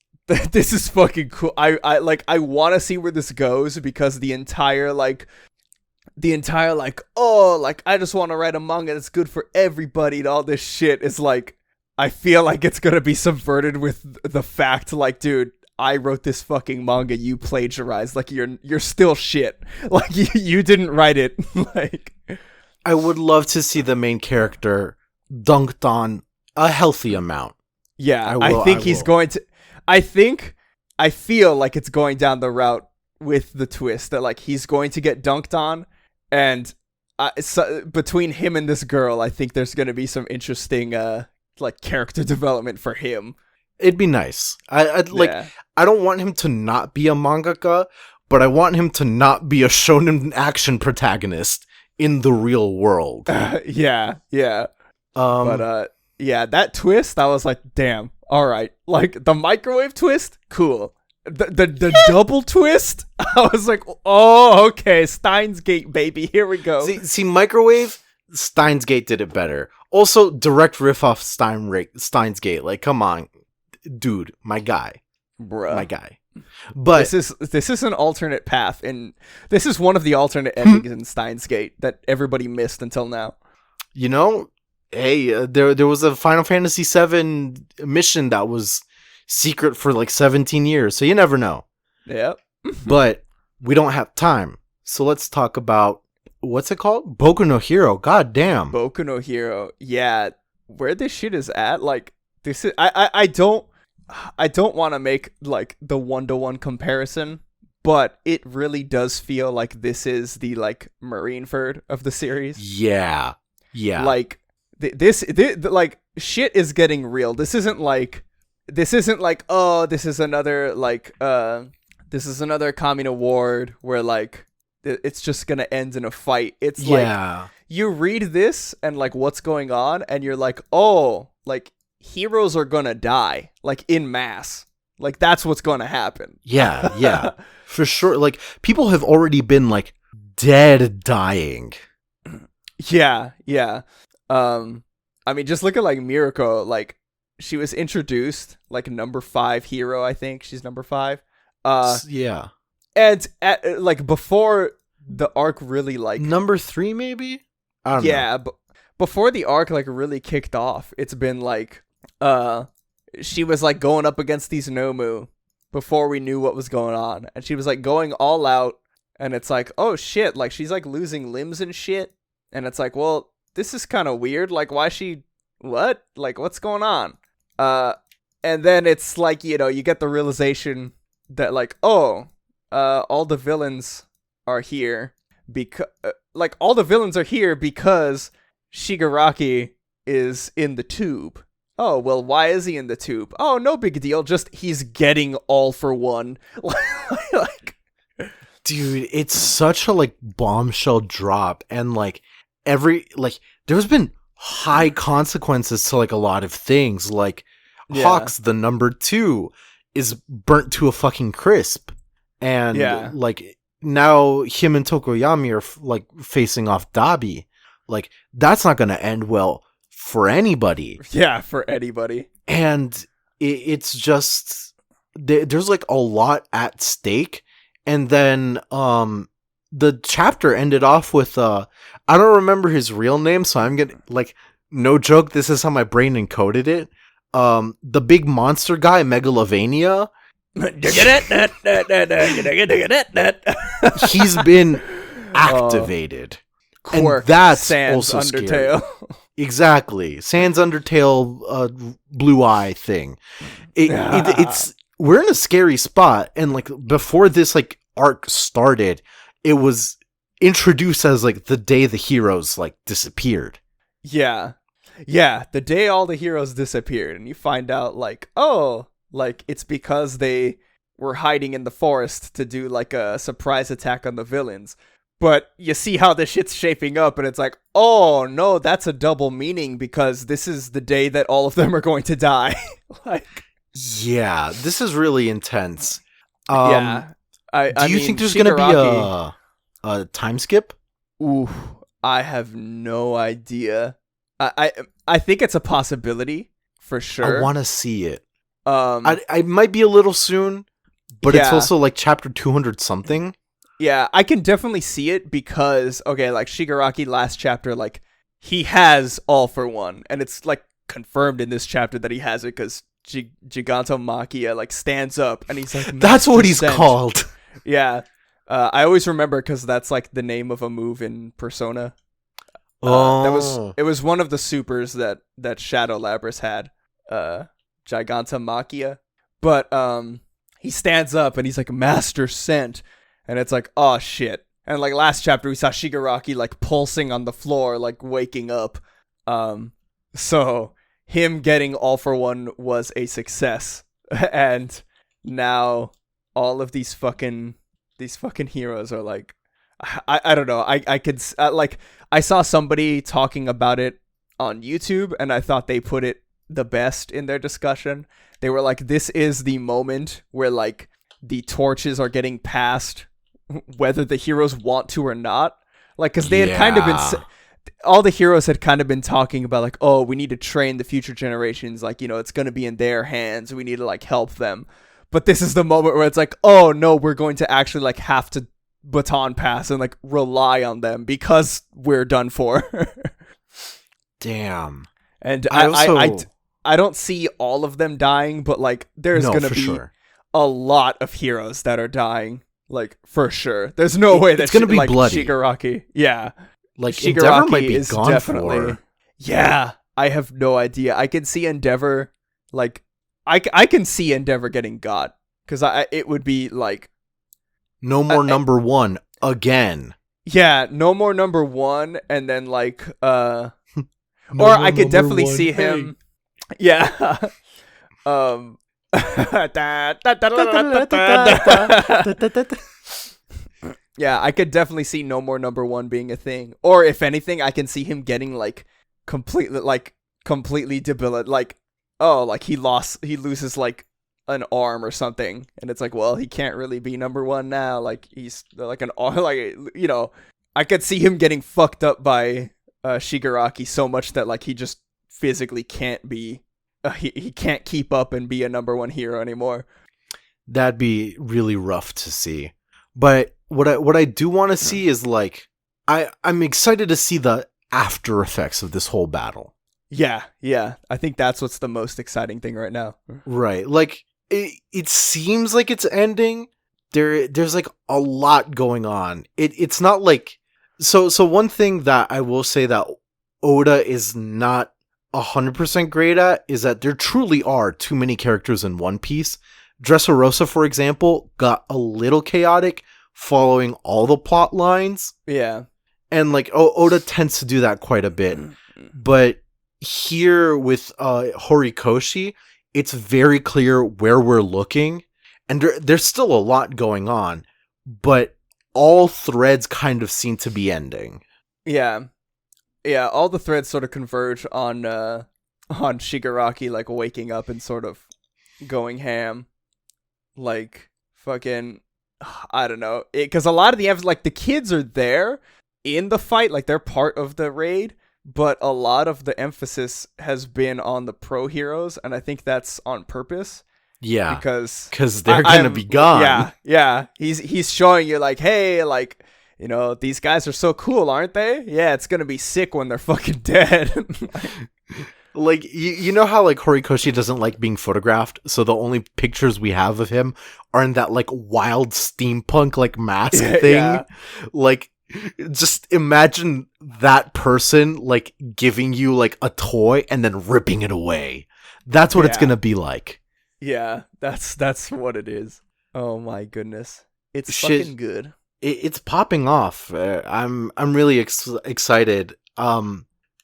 is fucking cool. I want to see where this goes, because the entire, oh, like, I just want to write a manga that's good for everybody and all this shit is like, I feel like it's gonna be subverted with the fact, like, dude, I wrote this fucking manga, you plagiarized, like, you're still shit. Like, you didn't write it. Like, I would love to see the main character dunked on a healthy amount. Yeah, I think he's going to... I feel like it's going down the route with the twist that, like, he's going to get dunked on, and between him and this girl, I think there's going to be some interesting, like, character development for him. It'd be nice. I don't want him to not be a mangaka, but I want him to not be a shonen action protagonist in the real world. Yeah. Yeah, that twist, I was like, damn, all right. Like, the microwave twist, cool. The double twist, I was like, oh, okay, Steins Gate, baby, here we go. See, microwave, Steins Gate did it better. Also, direct riff off Steins Gate. Like, come on, dude, my guy, bruh, my guy. But this is an alternate path, and this is one of the alternate endings in Steins Gate that everybody missed until now. Hey, there was a Final Fantasy VII mission that was secret for like 17 years, so you never know. Yep. But we don't have time, so let's talk about, what's it called? Boku no Hero. God damn. Boku no Hero. Yeah, where this shit is at, like, this is I don't want to make, like, the 1-to-1 comparison, but it really does feel like this is the like Marineford of the series. Yeah. Like this like shit is getting real. This isn't like oh, this is another Common Award where like it's just gonna end in a fight. It's like you read this and like what's going on and you're like, oh, like heroes are gonna die like in mass. Like that's what's gonna happen. Yeah. For sure. Like people have already been like dead dying. Yeah. I mean, just look at like Mirako. Like she was introduced like number 5 hero. I think she's number 5. Yeah. And at like before the arc really like number 3 maybe. I don't know. Yeah, but before the arc like really kicked off, it's been like she was like going up against these Nomu before we knew what was going on, and she was like going all out, and it's like, oh shit, like she's like losing limbs and shit, and it's like, well, this is kind of weird. Like, why she what? Like, what's going on? And then it's like, you know, you get the realization that like, oh, all the villains are here because all the villains are here because Shigaraki is in the tube. Oh, well, why is he in the tube? Oh, no big deal. Just he's getting all for one. Like, dude, it's such a like bombshell drop, and like there's been high consequences to like a lot of things. Like Hawks, the number 2, is burnt to a fucking crisp, and like now him and Tokoyami are like facing off Dabi. Like that's not gonna end well for anybody. Yeah, for anybody. And it's just there's like a lot at stake. And then the chapter ended off with I don't remember his real name, so I'm gonna like, no joke, this is how my brain encoded it. The big monster guy, Megalovania. He's been activated. Quirk, and that's Sans also Undertale. Scary. Exactly. Sans Undertale blue eye thing. It's we're in a scary spot, and like before this like arc started, it was introduced as like the day the heroes like disappeared. Yeah, the day all the heroes disappeared, and you find out like, oh, like it's because they were hiding in the forest to do like a surprise attack on the villains. But you see how this shit's shaping up, and it's like, oh no, that's a double meaning because this is the day that all of them are going to die. Like, yeah, this is really intense. Do you think there's going to be a time skip? Ooh, I have no idea. I think it's a possibility for sure. I want to see it. I might be a little soon, but it's also like chapter 200 something. Yeah, I can definitely see it because, okay, like Shigaraki last chapter, like he has all for one, and it's like confirmed in this chapter that he has it because Gigantomachia like stands up and he's like, that's what he's called. Yeah, I always remember because that's like the name of a move in Persona. It was one of the supers that Shadow Labris had, Gigantomachia. But he stands up and he's like, Master Sent. And it's like, oh shit. And like last chapter we saw Shigaraki like pulsing on the floor, like waking up. So him getting all for one was a success. And now all of these fucking heroes are like, I don't know. I could like, I saw somebody talking about it on YouTube and I thought they put it the best in their discussion. They were like, this is the moment where like the torches are getting passed whether the heroes want to or not. Like, because they had kind of been, all the heroes had kind of been talking about like, oh, we need to train the future generations. Like, you know, it's going to be in their hands. We need to like help them. But this is the moment where it's like, oh no, we're going to actually like have to baton pass and like rely on them because we're done for. Damn. And I don't see all of them dying, but like there's going to be a lot of heroes that are dying. Like, for sure. There's no way that it's going to be like, bloody. Shigaraki. Yeah. Like, Shigaraki Endeavor might be is gone definitely. For. Yeah. I have no idea. I can see Endeavor, like, I can see Endeavor getting got. Because it would be, like, No more number one again. Yeah, no more number one, and then like No or more I could number definitely one. see him. Yeah. um Yeah, I could definitely see no more number one being a thing. Or if anything, I can see him getting like completely debilitated, like, oh, like he loses like an arm or something, and it's like, well, he can't really be number one now, like he's like an arm, like, you know, I could see him getting fucked up by Shigaraki so much that like he just physically can't be he can't keep up and be a number one hero anymore. That'd be really rough to see. But what I do want to see is like I'm excited to see the after effects of this whole battle. Yeah, I think that's what's the most exciting thing right now. Right. Like it seems like it's ending. There's like a lot going on. It's not like so one thing that I will say that Oda is not 100% great at is that there truly are too many characters in One Piece. Dressrosa, for example, got a little chaotic following all the plot lines. Yeah. And like Oda tends to do that quite a bit. But here with Horikoshi, it's very clear where we're looking. And there's still a lot going on. But all threads kind of seem to be ending. Yeah. Yeah, all the threads sort of converge on Shigaraki like waking up and sort of going ham. Like fucking I don't know. Cuz a lot of the like the kids are there in the fight, like they're part of the raid, but a lot of the emphasis has been on the pro heroes, and I think that's on purpose. Yeah. Because they're going to be gone. Yeah. He's showing you like, hey, like, you know, these guys are so cool, aren't they? Yeah, it's going to be sick when they're fucking dead. Like, you know how, like, Horikoshi doesn't like being photographed, so the only pictures we have of him are in that, like, wild steampunk, like, mask thing? Yeah. Like, just imagine that person, like, giving you, like, a toy and then ripping it away. That's what it's gonna be like. Yeah, that's what it is. Oh my goodness. It's fucking good. It's popping off. I'm really excited.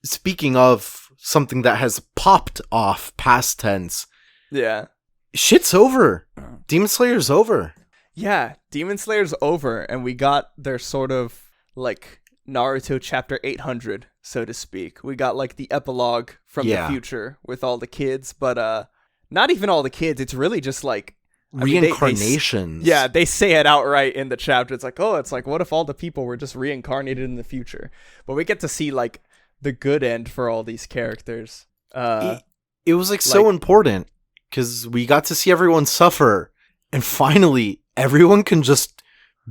Speaking of something that has popped off, past tense. Yeah. Shit's over. Demon Slayer's over. Yeah, Demon Slayer's over, and we got their sort of like Naruto chapter 800, so to speak. We got like the epilogue from the future with all the kids, but not even all the kids. It's really just like reincarnations. They say it outright in the chapter. It's like, what if all the people were just reincarnated in the future? But we get to see like the good end for all these characters. It was like so important because we got to see everyone suffer, and finally everyone can just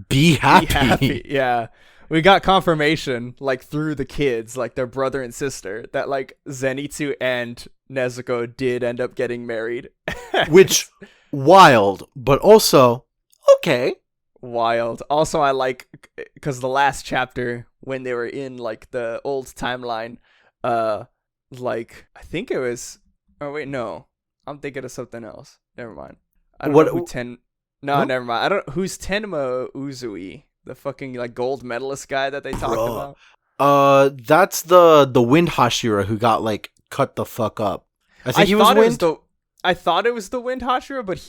be happy. Yeah. We got confirmation, like, through the kids, like, their brother and sister, that, like, Zenitsu and Nezuko did end up getting married. Which, wild, but also, okay. Wild. Also, I like, because the last chapter, when they were in, like, the old timeline, like, I think it was, oh, wait, no. I'm thinking of something else. Never mind. I don't know who never mind. I don't, who's Tenma Uzui? The fucking like gold medalist guy that they talked about. That's the Wind Hashira who got like cut the fuck up. I think he was Wind. I thought it was the Wind Hashira, but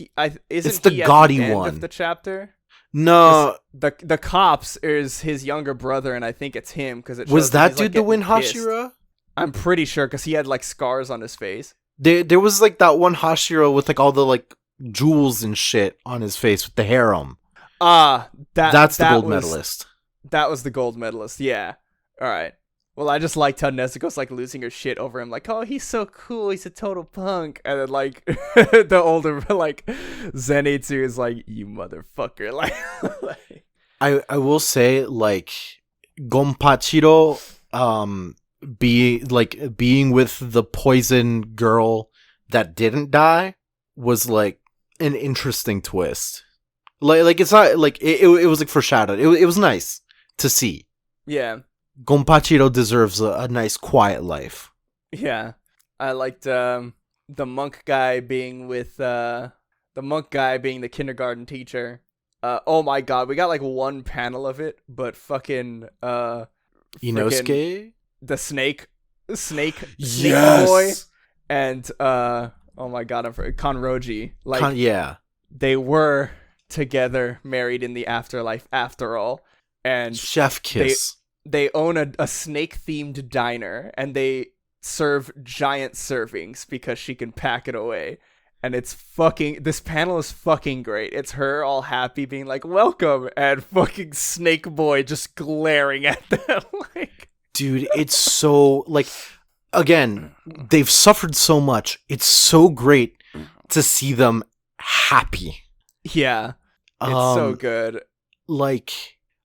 it's the gaudy at the one end of the chapter. No, the cops is his younger brother, and I think it's him because it was that dude the Wind Hashira. I'm pretty sure because he had like scars on his face. There was like that one Hashira with like all the like jewels and shit on his face with the harem. That's the gold medalist. That was the gold medalist, yeah. Alright. Well, I just liked how Nezuko's like losing her shit over him, like, oh, he's so cool, he's a total punk. And then like the older like Zenitsu is like, you motherfucker. Like I will say, like, Gonpachiro being with the poison girl that didn't die was like an interesting twist. Like it's not like it was like foreshadowed. It was nice to see. Yeah. Gonpachiro deserves a nice quiet life. Yeah. I liked the monk guy being with the kindergarten teacher. oh my god, we got like one panel of it, but fucking Inosuke? The snake Yes! boy, and oh my god, I'm Kanroji. Like, Yeah. they were together, married in the afterlife after all, and Chef kiss. they own a snake themed diner, and they serve giant servings because she can pack it away. And it's fucking, this panel is fucking great. It's her all happy being like, welcome, and fucking Snake Boy just glaring at them. Like, dude, it's so, like, again, they've suffered so much. It's so great to see them happy. yeah, it's so good. Like,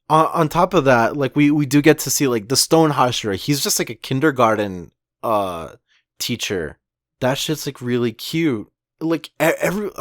on top of that, like, we do get to see, like, the Stone Hashira. He's just like a kindergarten teacher. That shit's like really cute. Like, a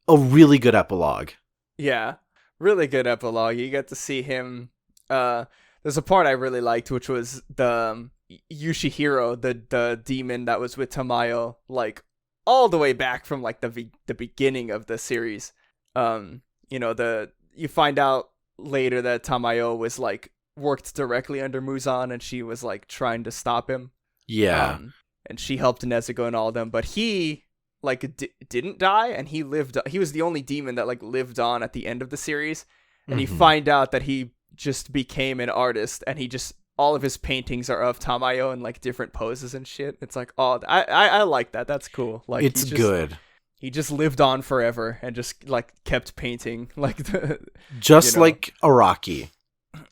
really good epilogue. Yeah, really good epilogue. You get to see him. There's a part I really liked, which was the Yushihiro, the demon that was with Tamayo, like all the way back from like the beginning of the series. You find out later that Tamayo was like worked directly under Muzan, and she was like trying to stop him. Yeah, and she helped Nezuko and all of them, but he like didn't die, and he lived. He was the only demon that like lived on at the end of the series, and you find out that he just became an artist, and he just, all of his paintings are of Tamayo in like different poses and shit. It's like, oh, I like that. That's cool. Like, it's good. He just lived on forever and just like kept painting like like Araki,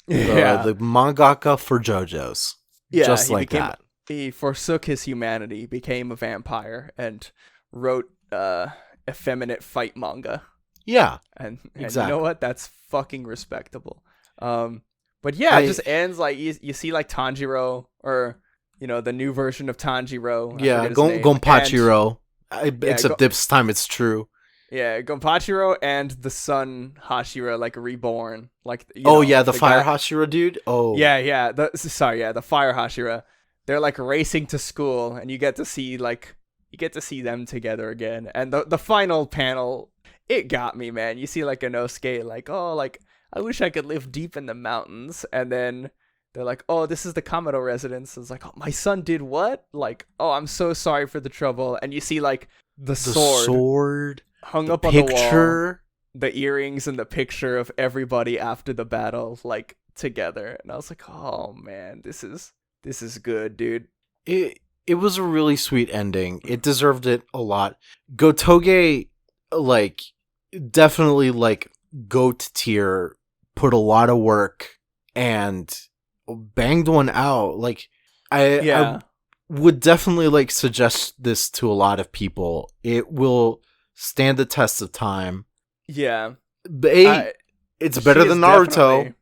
the mangaka for JoJo's. Yeah, just like that. He forsook his humanity, became a vampire, and wrote effeminate fight manga. Yeah, and exactly. You know what? That's fucking respectable. But yeah, it just ends like you see like Tanjiro, or the new version of Tanjiro. Yeah, Gonpachiro. Except this time it's true. Yeah, Gonpachiro and the son Hashira, like reborn. Like the fire Hashira dude. Oh yeah. The fire Hashira. They're like racing to school, and you get to see them together again. And the final panel, it got me, man. You see like Inosuke, like, oh, like, I wish I could live deep in the mountains. And then they're like, oh, this is the Kamado residence. It's like, oh, my son did what? Like, oh, I'm so sorry for the trouble. And you see like the sword hung up on the wall, the earrings, and the picture of everybody after the battle, like together. And I was like, oh man, this is good, dude. It was a really sweet ending. It deserved it a lot. Gotoge, like, definitely like GOAT tier, put a lot of work and banged one out. Like, I would definitely like suggest this to a lot of people. It will stand the test of time. Yeah, it's better than Naruto.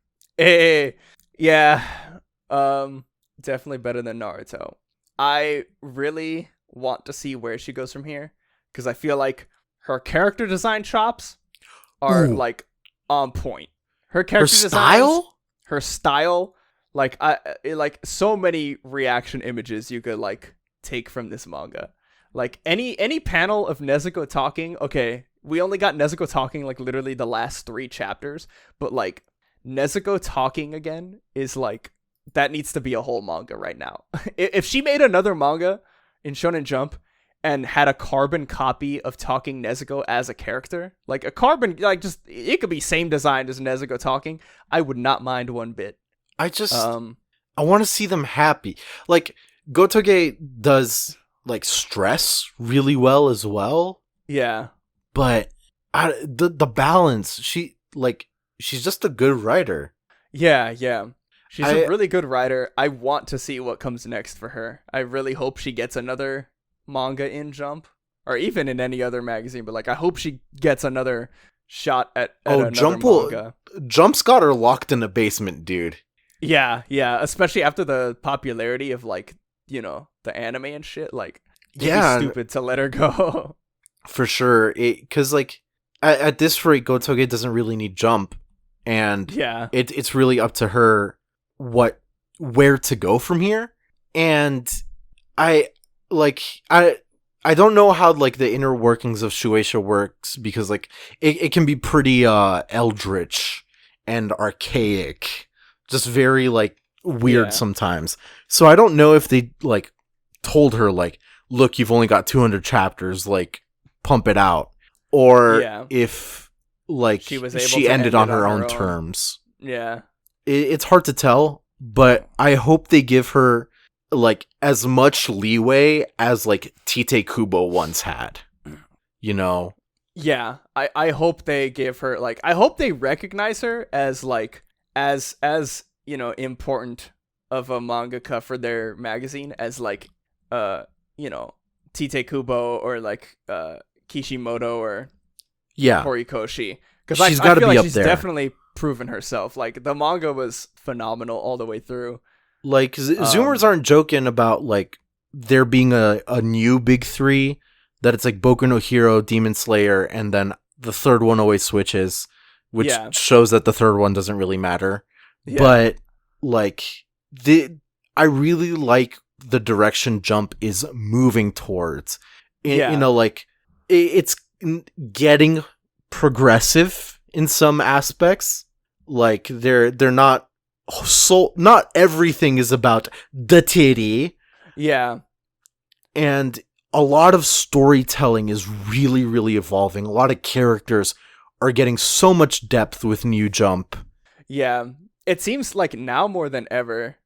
Definitely better than Naruto. I really want to see where she goes from here, because I feel like her character design chops are like on point. Her character style, her style, like like so many reaction images you could like take from this manga. Like any panel of Nezuko talking. Okay, we only got Nezuko talking like literally the last 3 chapters, but like Nezuko talking again is like, that needs to be a whole manga right now. If she made another manga in Shonen Jump and had a carbon copy of talking Nezuko as a character, like a carbon, like just, it could be same design as Nezuko talking, I would not mind one bit. I want to see them happy. Like, Gotoge does like stress really well as well. Yeah. But the balance, she's just a good writer. Yeah. She's a really good writer. I want to see what comes next for her. I really hope she gets another manga in Jump, or even in any other magazine, but like, I hope she gets another shot at another manga. Jump's got her locked in a basement, dude. Yeah, especially after the popularity of like, the anime and shit. Like, it'd be stupid to let her go. For sure. Because like, at this rate, Gotoge doesn't really need Jump, and it's really up to her where to go from here. And I I don't know how like the inner workings of Shueisha works, because like it can be pretty eldritch and archaic, just very like weird sometimes. So I don't know if they like told her like, look, you've only got 200 chapters, like pump it out, or if like she ended on her own terms. Yeah. It's hard to tell, but I hope they give her like as much leeway as like Tite Kubo once had, you know? Yeah, I hope they give her like, I hope they recognize her as like as you know, important of a mangaka for their magazine as like you know, Tite Kubo or like Kishimoto or Horikoshi, because I feel like she's definitely proven herself. Like the manga was phenomenal all the way through. Like Zoomers aren't joking about like there being a new big three, that it's like Boku no Hero, Demon Slayer, and then the third one always switches, which shows that the third one doesn't really matter. But like I really like the direction Jump is moving towards. You know, like it's getting progressive in some aspects. Like they're not not everything is about the titty. Yeah. And a lot of storytelling is really, really evolving. A lot of characters are getting so much depth with New Jump. Yeah. It seems like now more than ever,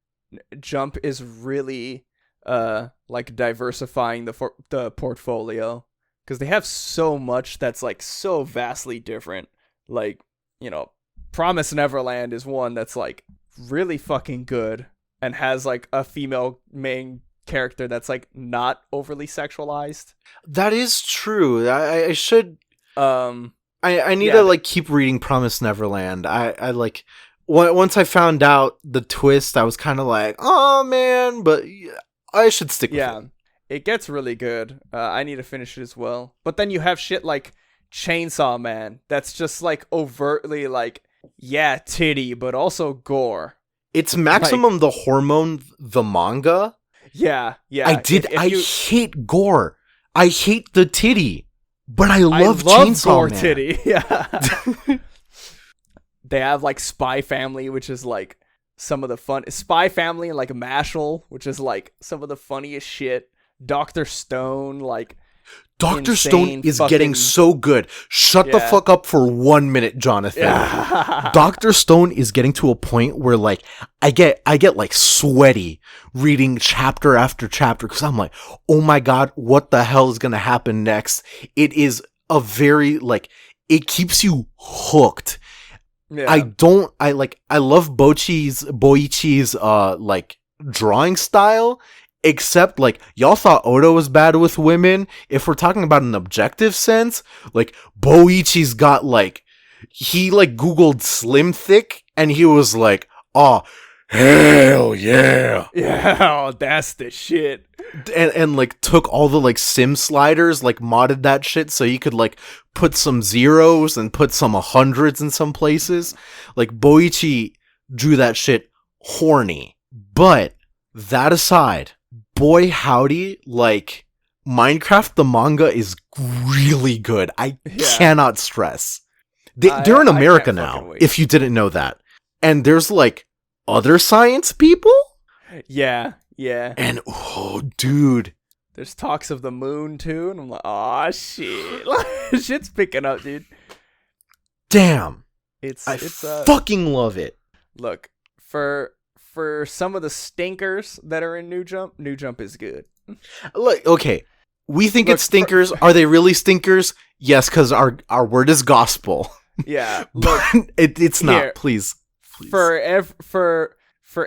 Jump is really like diversifying the portfolio, because they have so much that's like so vastly different. Like, you know, Promise Neverland is one that's like really fucking good and has like a female main character that's like not overly sexualized. That is true. I should I need to like keep reading Promise Neverland. I like once I found out the twist, I was kind of like, oh man, but I should stick with it. It gets really good. I need to finish it as well. But then you have shit like Chainsaw Man that's just like overtly like, yeah, titty, but also gore. It's Maximum like, the Hormone, the manga. Yeah. I hate gore. I hate the titty, but I love Chainsaw gore Man. Titty. Yeah. They have like Spy Family, which is like some of the fun. Spy Family and like Mashal, which is like some of the funniest shit. Dr. Stone, like Dr. Stone is getting so good. Shut the fuck up for 1 minute, Jonathan. Yeah. Dr. Stone is getting to a point where like I get like sweaty reading chapter after chapter, because I'm like, oh my god, what the hell is gonna happen next? It is a very like, it keeps you hooked. Yeah. I love Boichi's like drawing style. Except, like, y'all thought Oda was bad with women. If we're talking about an objective sense, like, Boichi's got, like, he, like, Googled slim thick, and he was like, oh, hell yeah. Yeah, that's the shit. And, like, took all the, like, sim sliders, like, modded that shit so you could, like, put some zeros and put some hundreds in some places. Like, Boichi drew that shit horny. But, that aside, boy howdy, like, Minecraft the manga is really good. I cannot stress. They're in America now, if you didn't know that. And there's, like, other science people? Yeah. And, oh, dude. There's talks of the moon, too, and I'm like, aw, shit. Shit's picking up, dude. Damn. I fucking love it. Look, for some of the stinkers that are in New Jump is good. Look, okay. We think it's stinkers. Are they really stinkers? Yes, because our word is gospel. Yeah. Look, but it's not. Here, please. For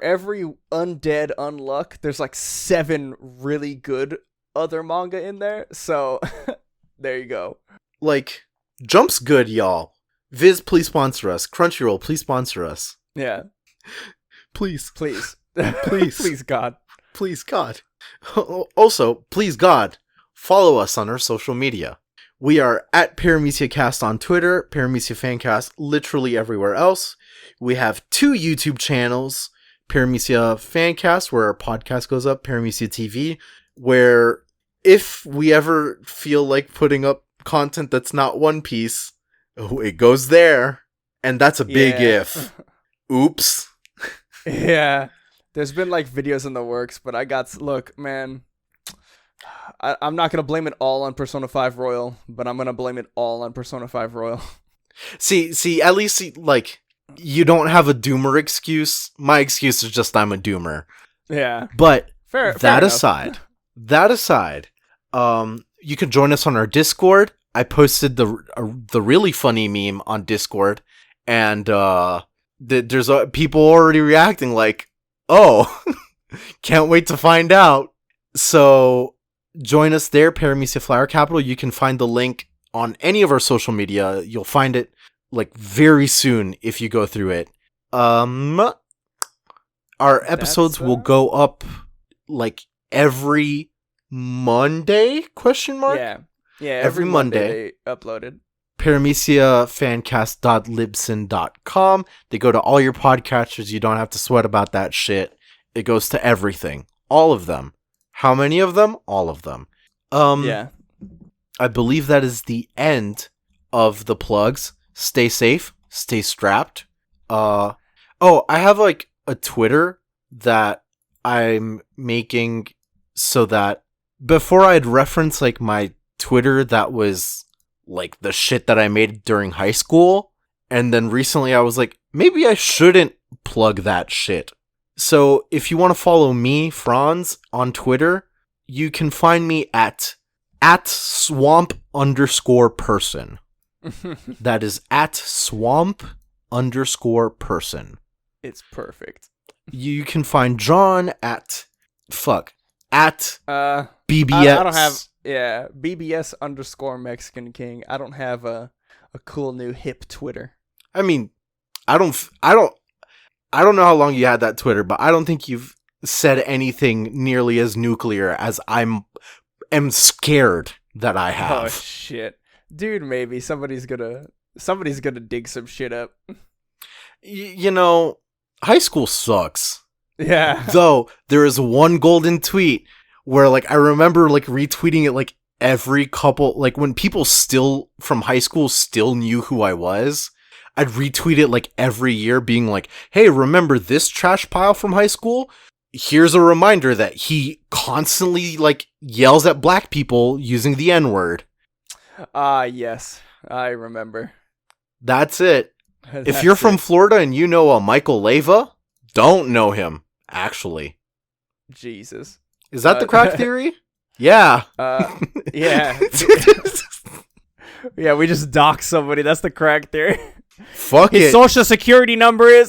every undead unluck, there's like 7 really good other manga in there. So there you go. Like, Jump's good, y'all. Viz, please sponsor us. Crunchyroll, please sponsor us. Yeah. Please. Please, God. Please, God. Also, please, God, follow us on our social media. We are at Paramecia Cast on Twitter, Paramecia Fancast literally everywhere else. We have 2 YouTube channels, Paramecia Fancast, where our podcast goes up, Paramecia TV, where if we ever feel like putting up content that's not One Piece, it goes there. And that's a big if. Oops. Yeah. There's been like videos in the works, but look, man, I'm not going to blame it all on Persona 5 Royal, but I'm going to blame it all on Persona 5 Royal. See, at least, like, you don't have a doomer excuse. My excuse is just I'm a doomer. Yeah. But fair that enough. aside, you can join us on our Discord. I posted the really funny meme on Discord, and there's people already reacting like, oh, can't wait to find out. So join us there, Paramecia Flower Capital. You can find the link on any of our social media. You'll find it like very soon if you go through it. Our episodes will go up like every Monday? ? Yeah, every Monday they uploaded. ParameciaFancast.libsyn.com. They go to all your podcatchers. You don't have to sweat about that shit. It goes to everything. All of them. How many of them? All of them. Yeah. I believe that is the end of the plugs. Stay safe. Stay strapped. I have like a Twitter that I'm making so that before I'd reference like my Twitter that was like the shit that I made during high school, and then recently I was like, maybe I shouldn't plug that shit. So if you want to follow me, Franz, on Twitter, you can find me at swamp_person. That is at swamp_person. It's perfect. You can find John at BBS. I don't have BBS_Mexican King. I don't have a cool new hip Twitter. I mean, I don't know how long you had that Twitter, but I don't think you've said anything nearly as nuclear as am scared that I have. Oh shit. Dude, maybe somebody's gonna dig some shit up. You know, high school sucks. Yeah. Though there is one golden tweet where like I remember like retweeting it like every couple, like when people still from high school still knew who I was, I'd retweet it like every year being like, hey, remember this trash pile from high school? Here's a reminder that he constantly like yells at black people using the N-word. Yes, I remember. That's it. If you're from Florida and you know a Michael Leva, don't know him, actually. Jesus. Is that the crack theory? Yeah. Yeah. Yeah, we just dox somebody. That's the crack theory. Fuck His it. social security number is